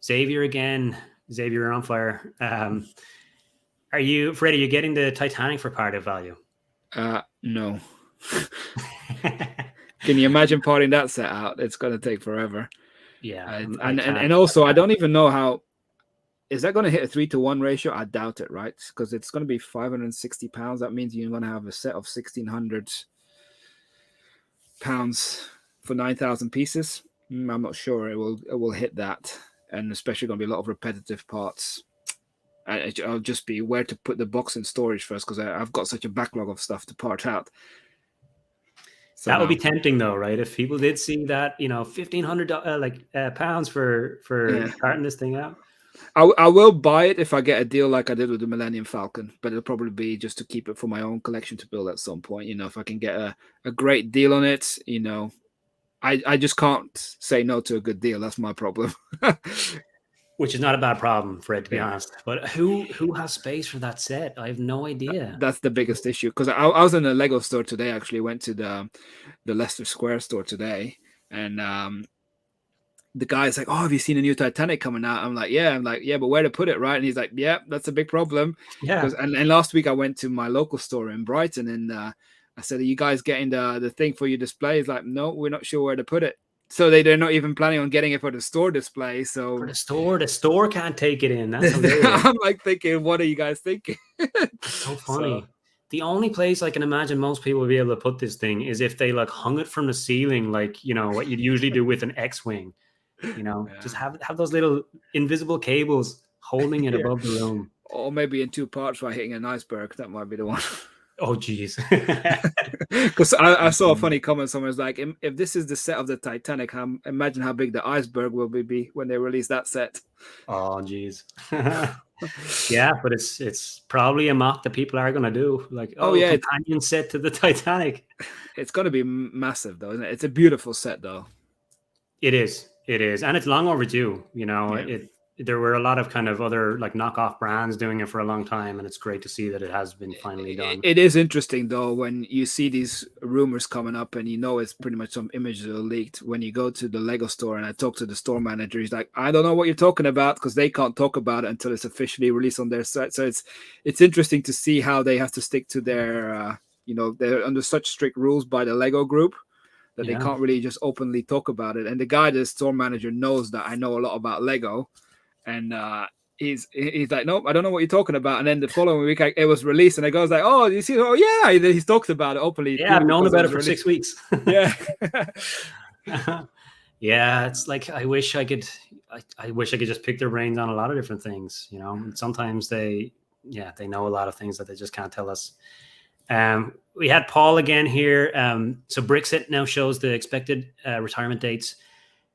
Xavier again. Xavier, you're on fire. Are you, Fred? Are you getting the Titanic for part of value? No. Can you imagine parting that set out? It's going to take forever. Yeah. And also, I don't even know how. Is that going to hit a 3-to-1 ratio? I doubt it, right? Because it's going to be £560. That means you're going to have a set of £1,600 for 9,000 pieces. I'm not sure it will hit that, and especially going to be a lot of repetitive parts. I'll just be where to put the box in storage first, because I've got such a backlog of stuff to part out. So that would be tempting, though, right? If people did see that, £1,500 pounds for parting this thing out. I will buy it if I get a deal like I did with the Millennium Falcon, but it'll probably be just to keep it for my own collection to build at some point. You know, if I can get a great deal on it, you know, I just can't say no to a good deal. That's my problem. Which is not a bad problem, Fred, to be Yeah. honest. But who has space for that set? I have no idea. That's the biggest issue, because I was in a Lego store today. Actually, went to the Leicester Square store today, and the guy's like, "Oh, have you seen a new Titanic coming out?" I'm like, "Yeah." I'm like, "Yeah, but where to put it, right?" And he's like, "Yeah, that's a big problem." Yeah. Because and last week I went to my local store in Brighton, and I said, "Are you guys getting the thing for your display?" He's like, "No, we're not sure where to put it." So they're not even planning on getting it for the store display. For So the store can't take it in. That's hilarious. I'm like thinking, what are you guys thinking? That's so So funny. The only place I can imagine most people would be able to put this thing is if they like hung it from the ceiling, like, you know, what you'd usually do with an X-Wing, you know, just yeah, have those little invisible cables holding it yeah. above the room. Or maybe in two parts by hitting an iceberg. That might be the one. Oh, geez. Because I saw a funny comment. Someone's like, if this is the set of the Titanic, imagine how big the iceberg will be when they release that set. Oh, geez. Yeah, but it's probably a mock that people are going to do. Like, Oh oh, yeah, companion set to the Titanic. it's going to be massive though, isn't it? It's a beautiful set though. It is. It is. And it's long overdue. You know, Yeah. there were a lot of kind of other like knockoff brands doing it for a long time, and it's great to see that it has been finally done. It is interesting though when you see these rumors coming up, and you know it's pretty much some images are leaked. When you go to the Lego store and I talk to the store manager, he's like, "I don't know what you're talking about," because they can't talk about it until it's officially released on their site. So it's interesting to see how they have to stick to their you know, they're under such strict rules by the Lego group that they Yeah. can't really just openly talk about it. And the guy, the store manager, knows that I know a lot about Lego, and he's like, "Nope, I don't know what you're talking about." And then the following week, it was released, and the guy's like, "Oh, you see? Oh, yeah." He's talked about it openly. Yeah, I've known because about it was for released. 6 weeks. Yeah. Yeah, it's like I wish I could I wish I could just pick their brains on a lot of different things, you know. And sometimes they know a lot of things that they just can't tell us. We had Paul again here. So Brixit now shows the expected retirement dates.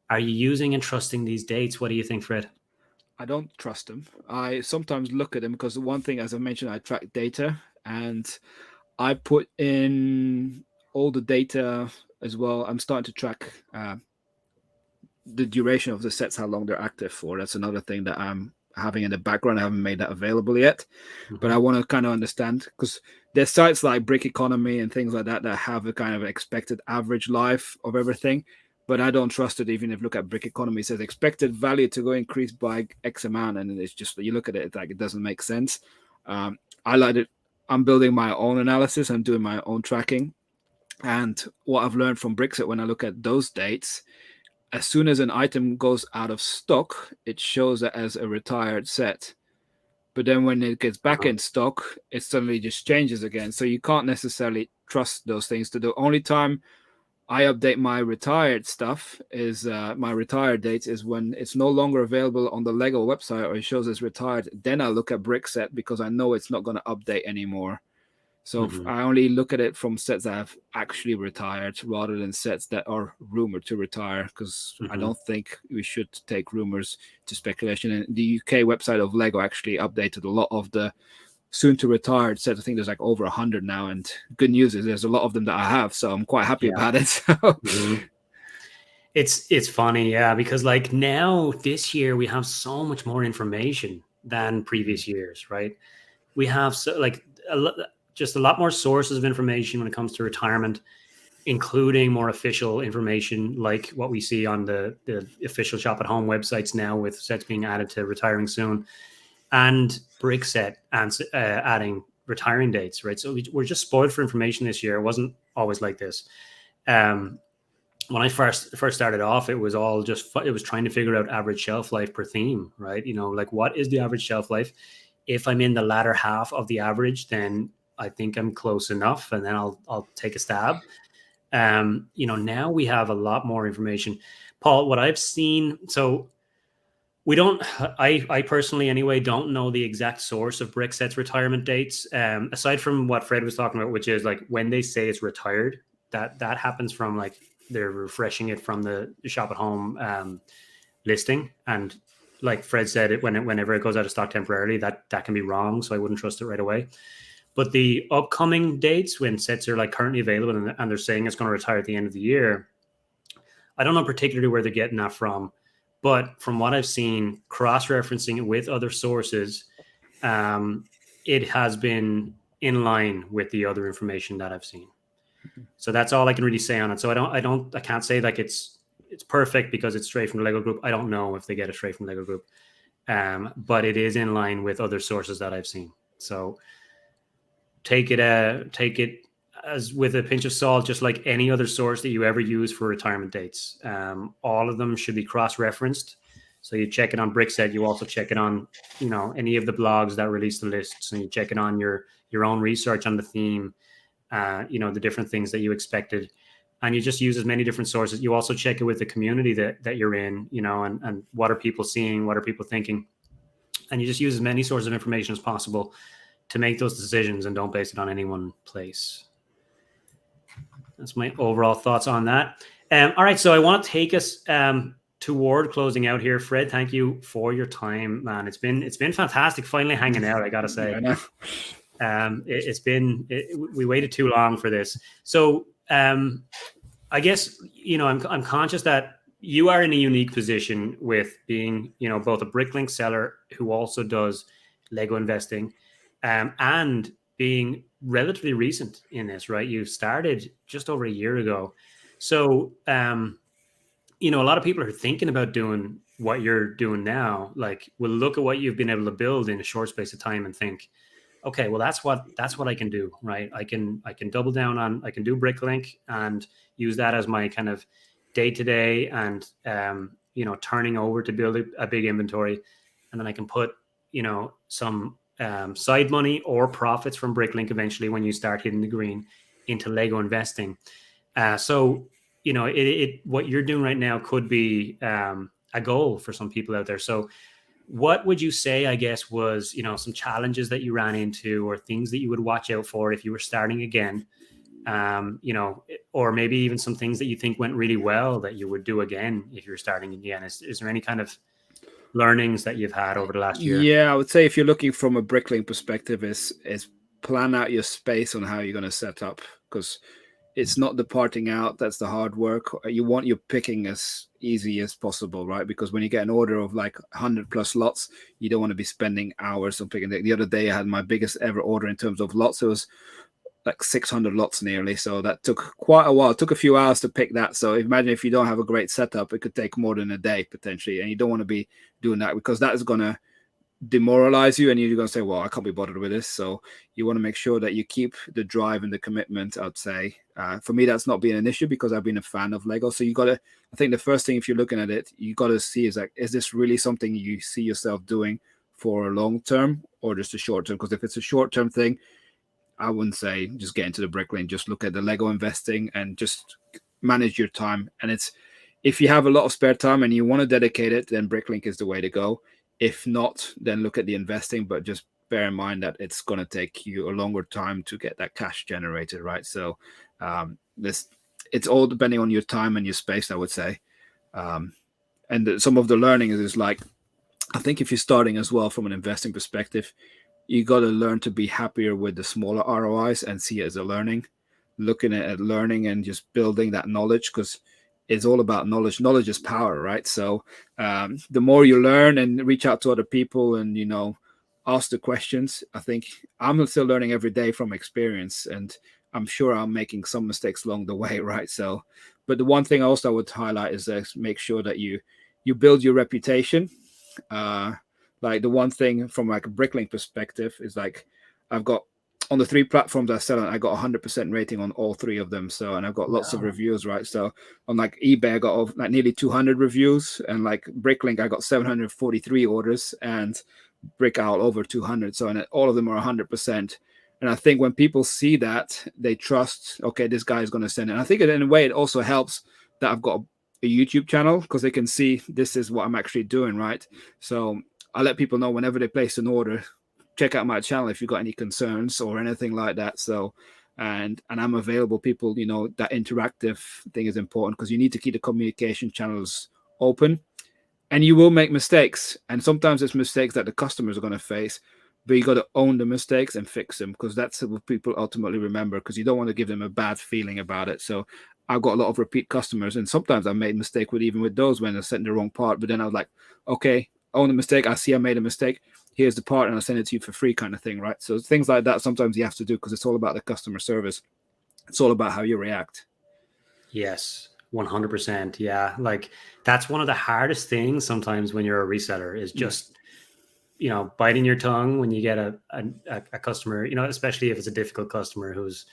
Are you using and trusting these dates? What do you think, Fred? I don't trust them. I sometimes look at them because the one thing, as I mentioned, I track data, and I put in all the data as well. I'm starting to track the duration of the sets, how long they're active for. That's another thing that I'm having in the background. I haven't made that available yet, but I want to kind of understand, because there's sites like Brick Economy and things like that that have a kind of expected average life of everything. But I don't trust it. Even if you look at Brick Economy, it says expected value to go increase by X amount, and it's just, you look at it, it's like it doesn't make sense. I like it. I'm building my own analysis. I'm doing my own tracking, and what I've learned from Brixit, when I look at those dates, as soon as an item goes out of stock, it shows it as a retired set. But then when it gets back in stock, it suddenly just changes again. So you can't necessarily trust those things. The only time I update my retired stuff is my retired dates is when it's no longer available on the Lego website, or it shows as retired. Then I look at Brickset, because I know it's not going to update anymore. So I only look at it from sets that have actually retired, rather than sets that are rumored to retire, because I don't think we should take rumors to speculation. And the UK website of Lego actually updated a lot of the soon to retired sets. I think there's like over 100 now, and good news is there's a lot of them that I have, so I'm quite happy about it. So. It's funny, yeah, because like now this year we have so much more information than previous years, right? We have just a lot more sources of information when it comes to retirement, including more official information like what we see on the official shop at home websites now, with sets being added to retiring soon, and Brickset and adding retiring dates, right? So we're just spoiled for information this year. It wasn't always like this. When I first started off, it was all just it was trying to figure out average shelf life per theme, right? You know, like what is the average shelf life? If I'm in the latter half of the average, then I think I'm close enough, and then I'll take a stab. You know, now we have a lot more information. Paul, what I've seen, so we don't, I personally anyway, don't know the exact source of Brickset's retirement dates. Aside from what Fred was talking about, which is like when they say it's retired, that happens from like they're refreshing it from the shop at home listing, and like Fred said, whenever it goes out of stock temporarily, that can be wrong. So I wouldn't trust it right away. But the upcoming dates when sets are like currently available and they're saying it's going to retire at the end of the year, I don't know particularly where they're getting that from, but from what I've seen, cross-referencing it with other sources, it has been in line with the other information that I've seen. So that's all I can really say on it. So I can't say like it's perfect because it's straight from the Lego Group. I don't know if they get it straight from the Lego Group, but it is in line with other sources that I've seen. So take it as with a pinch of salt, just like any other source that you ever use for retirement dates. All of them should be cross-referenced. So you check it on Brickset. You also check it on, any of the blogs that release the lists, and you check it on your own research on the theme, the different things that you expected. And you just use as many different sources. You also check it with the community that you're in, and what are people seeing? What are people thinking? And you just use as many sources of information as possible to make those decisions, and don't base it on any one place. That's my overall thoughts on that. All right, so I want to take us toward closing out here. Fred, thank you for your time, man. It's been fantastic finally hanging out, I gotta say. We waited too long for this. So I guess I'm conscious that you are in a unique position with being both a Bricklink seller who also does Lego investing, and being relatively recent in this, right? You started just over a year ago. So, a lot of people are thinking about doing what you're doing now. Like, will look at what you've been able to build in a short space of time and think, okay, well, that's what I can do, right? I can double down on, I can do Bricklink and use that as my kind of day-to-day and, turning over to build a big inventory. And then I can put, some side money or profits from Bricklink eventually when you start hitting the green into Lego investing. So, what you're doing right now could be a goal for some people out there. So what would you say, I guess, was, some challenges that you ran into or things that you would watch out for if you were starting again? Or maybe even some things that you think went really well that you would do again if you're starting again. Is there any kind of learnings that you've had over the last year? Yeah, I would say if you're looking from a Bricklink perspective, is plan out your space on how you're going to set up, because it's not the parting out that's the hard work. You want your picking as easy as possible, right? Because when you get an order of like 100 plus lots, you don't want to be spending hours on picking. The other day I had my biggest ever order in terms of lots. It was like 600 lots nearly. So that took quite a while. It took a few hours to pick that. So imagine if you don't have a great setup, it could take more than a day potentially. And you don't want to be doing that, because that is going to demoralize you and you're going to say, well, I can't be bothered with this. So you want to make sure that you keep the drive and the commitment, I'd say. For me, that's not been an issue because I've been a fan of Lego. So you got to, I think the first thing, if you're looking at it, you got to see is like, is this really something you see yourself doing for a long term or just a short term? Because if it's a short term thing, I wouldn't say just get into the Bricklink, just look at the Lego investing and just manage your time. And it's, if you have a lot of spare time and you want to dedicate it, then Bricklink is the way to go. If not, then look at the investing, but just bear in mind that it's going to take you a longer time to get that cash generated, right? So it's all depending on your time and your space, I would say. And some of the learning is like, I think if you're starting as well from an investing perspective, you got to learn to be happier with the smaller ROIs and see it as a learning, looking at learning and just building that knowledge, because it's all about knowledge. Knowledge is power, right? So the more you learn and reach out to other people and, ask the questions, I think I'm still learning every day from experience, and I'm sure I'm making some mistakes along the way, right? So, but the one thing also I would highlight is make sure that you build your reputation. Like the one thing from like a Bricklink perspective is like, I've got on the 3 platforms I sell on, I got 100% rating on all 3 of them. So, and I've got lots of reviews, right? So on like eBay, I got like nearly 200 reviews, and like Bricklink, I got 743 orders, and Brickowl over 200. So, and all of them are 100%. And I think when people see that, they trust, okay, this guy is going to send it. And I think in a way, it also helps that I've got a YouTube channel, because they can see this is what I'm actually doing, right? So I let people know whenever they place an order, check out my channel if you've got any concerns or anything like that. So, and I'm available. People, that interactive thing is important, because you need to keep the communication channels open. And you will make mistakes, and sometimes it's mistakes that the customers are going to face, but you got to own the mistakes and fix them, because that's what people ultimately remember, because you don't want to give them a bad feeling about it. So I've got a lot of repeat customers, and sometimes I made a mistake with those when I sent the wrong part, but then I was like, okay, own the mistake. I see I made a mistake. Here's the part, and I'll send it to you for free, kind of thing, right? So things like that sometimes you have to do, because it's all about the customer service. It's all about how you react. Yes, 100%. Yeah, like that's one of the hardest things sometimes when you're a reseller is just biting your tongue when you get a customer, especially if it's a difficult customer who's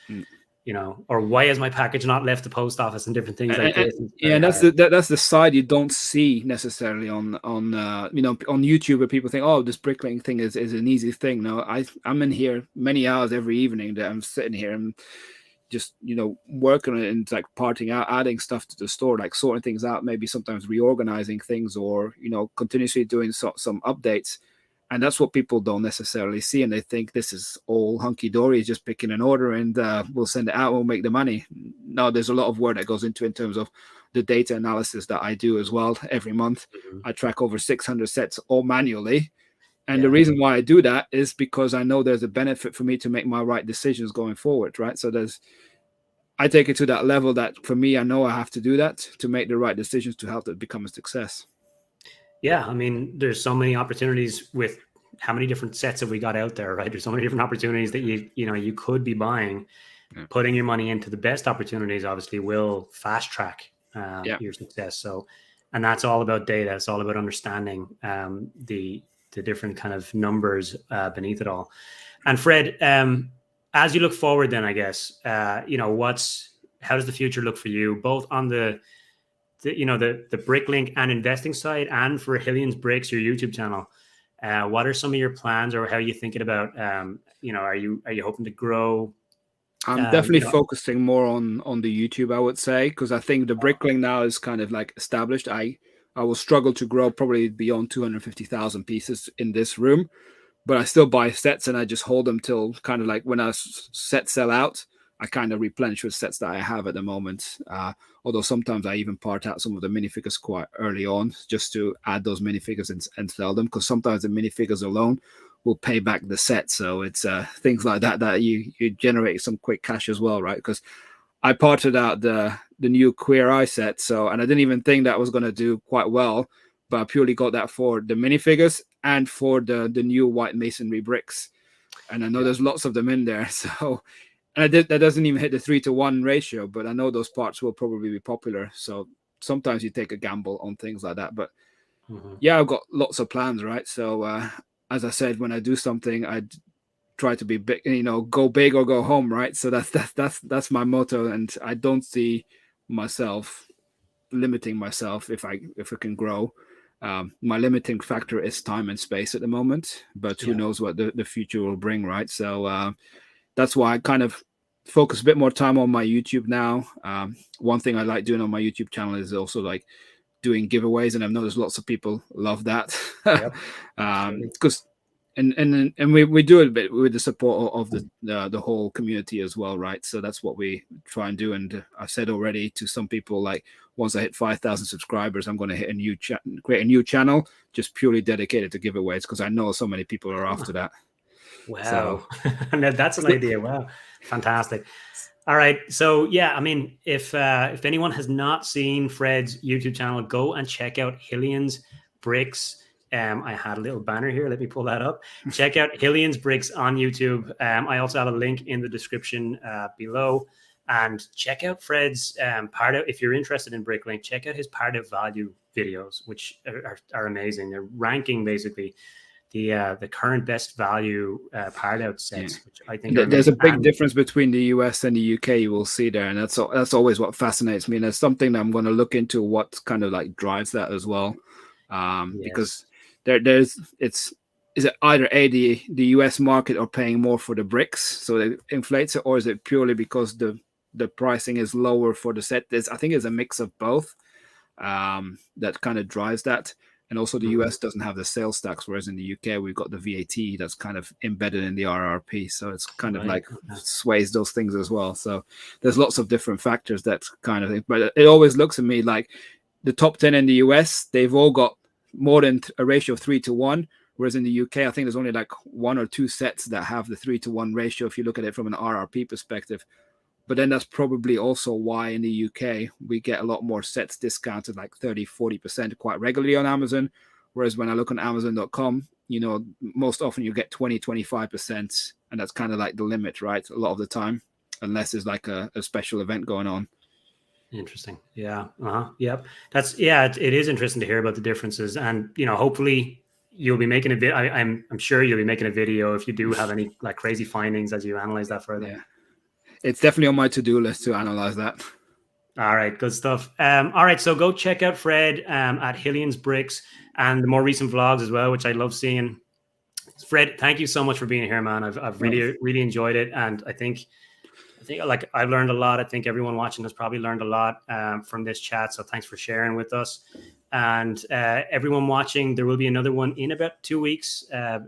or why has my package not left the post office, and different things like this. Yeah, and that's the side you don't see necessarily on on YouTube, where people think, oh, this Bricklink thing is an easy thing. No, I'm in here many hours every evening that I'm sitting here and just working on it, and like parting out, adding stuff to the store, like sorting things out, maybe sometimes reorganizing things, or continuously doing some updates. And that's what people don't necessarily see, and they think this is all hunky-dory, just picking an order and we'll send it out, we'll make the money. No, there's a lot of work that goes into in terms of the data analysis that I do as well. Every month I track over 600 sets all manually, and the reason why I do that is because I know there's a benefit for me to make my right decisions going forward, right? So I take it to that level that for me, I know I have to do that to make the right decisions to help it become a success. Yeah, I mean, there's so many opportunities with how many different sets have we got out there, right? There's so many different opportunities that you could be buying. Yeah. Putting your money into the best opportunities obviously will fast track your success. So, and that's all about data. It's all about understanding the different kind of numbers beneath it all. And Fred, as you look forward, then I guess how does the future look for you, both on the Bricklink and investing side, and for Hillians Bricks, your YouTube channel? What are some of your plans, or how are you thinking about? Are you hoping to grow? I'm definitely focusing more on the YouTube, I would say, because I think the Bricklink now is kind of like established. I will struggle to grow probably beyond 250,000 pieces in this room, but I still buy sets and I just hold them till kind of like when our sets sell out, I kind of replenish with sets that I have at the moment. Although sometimes I even part out some of the minifigures quite early on, just to add those minifigures and sell them, because sometimes the minifigures alone will pay back the set. So it's things like that you generate some quick cash as well, right? Because I parted out the new Queer Eye set, and I didn't even think that was going to do quite well, but I purely got that for the minifigures and for the new white masonry bricks. And I know there's lots of them in there, so. And that doesn't even hit the 3-to-1 ratio, but I know those parts will probably be popular. So sometimes you take a gamble on things like that. But yeah, I've got lots of plans, right? So as I said, when I do something, I try to be big, go big or go home, right? So that's my motto, and I don't see myself limiting myself if I can grow. My limiting factor is time and space at the moment, but who knows what the future will bring, right? So that's why I kind of focus a bit more time on my YouTube now. One thing I like doing on my YouTube channel is also like doing giveaways, and I've noticed lots of people love that. Because and we do it a bit with the support of the whole community as well, right? So that's what we try and do. And I said already to some people, like, once I hit 5,000 subscribers, I'm going to create a new channel just purely dedicated to giveaways, because I know so many people are after that. Wow. So, that's an idea. Wow. Fantastic. All right. So yeah, I mean, if anyone has not seen Fred's YouTube channel, go and check out Hillians Bricks. I had a little banner here. Let me pull that up. Check out Hillians Bricks on YouTube. I also have a link in the description below. And check out Fred's if you're interested in Bricklink, check out his part of value videos, which are amazing. They're ranking basically the current best value part out sets, which I think there's a big difference between the US and the UK. You will see there, and that's always what fascinates me, and it's something that I'm going to look into, what kind of like drives that as well, because is it either the US market are paying more for the bricks, so it inflates it, or is it purely because the pricing is lower for the set? I think it's a mix of both that kind of drives that. And also the US doesn't have the sales tax, whereas in the UK, we've got the VAT that's kind of embedded in the RRP. So it's kind of like sways those things as well. So there's lots of different factors that kind of thing. But it always looks at me like the top 10 in the US, they've all got more than a ratio of 3 to 1. Whereas in the UK, I think there's only like 1 or 2 sets that have the 3 to 1 ratio if you look at it from an RRP perspective. But then that's probably also why in the UK we get a lot more sets discounted like 30-40% quite regularly on Amazon. Whereas when I look on Amazon.com, you know, most often you get 20-25%, and that's kind of like the limit, right? A lot of the time, unless there's like a special event going on. Interesting. Yeah. Yep. That's it is interesting to hear about the differences, and you know, hopefully you'll be making a video. I'm sure you'll be making a video if you do have any like crazy findings as you analyze that further. Yeah, it's definitely on my to-do list to analyze that. All right, good stuff. All right, so go check out Fred at Hillians Bricks and the more recent vlogs as well, which I love seeing. Fred, thank you so much for being here, man. I've really enjoyed it, and I think like I've learned a lot. I think everyone watching has probably learned a lot from this chat. So thanks for sharing with us. And everyone watching, there will be another one in about 2 weeks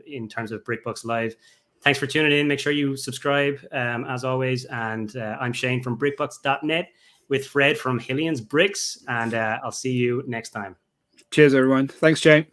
in terms of BrickBucks Live. Thanks for tuning in. Make sure you subscribe as always. And I'm Shane from brickbucks.net with Fred from Hillians Bricks. And I'll see you next time. Cheers, everyone. Thanks, Shane.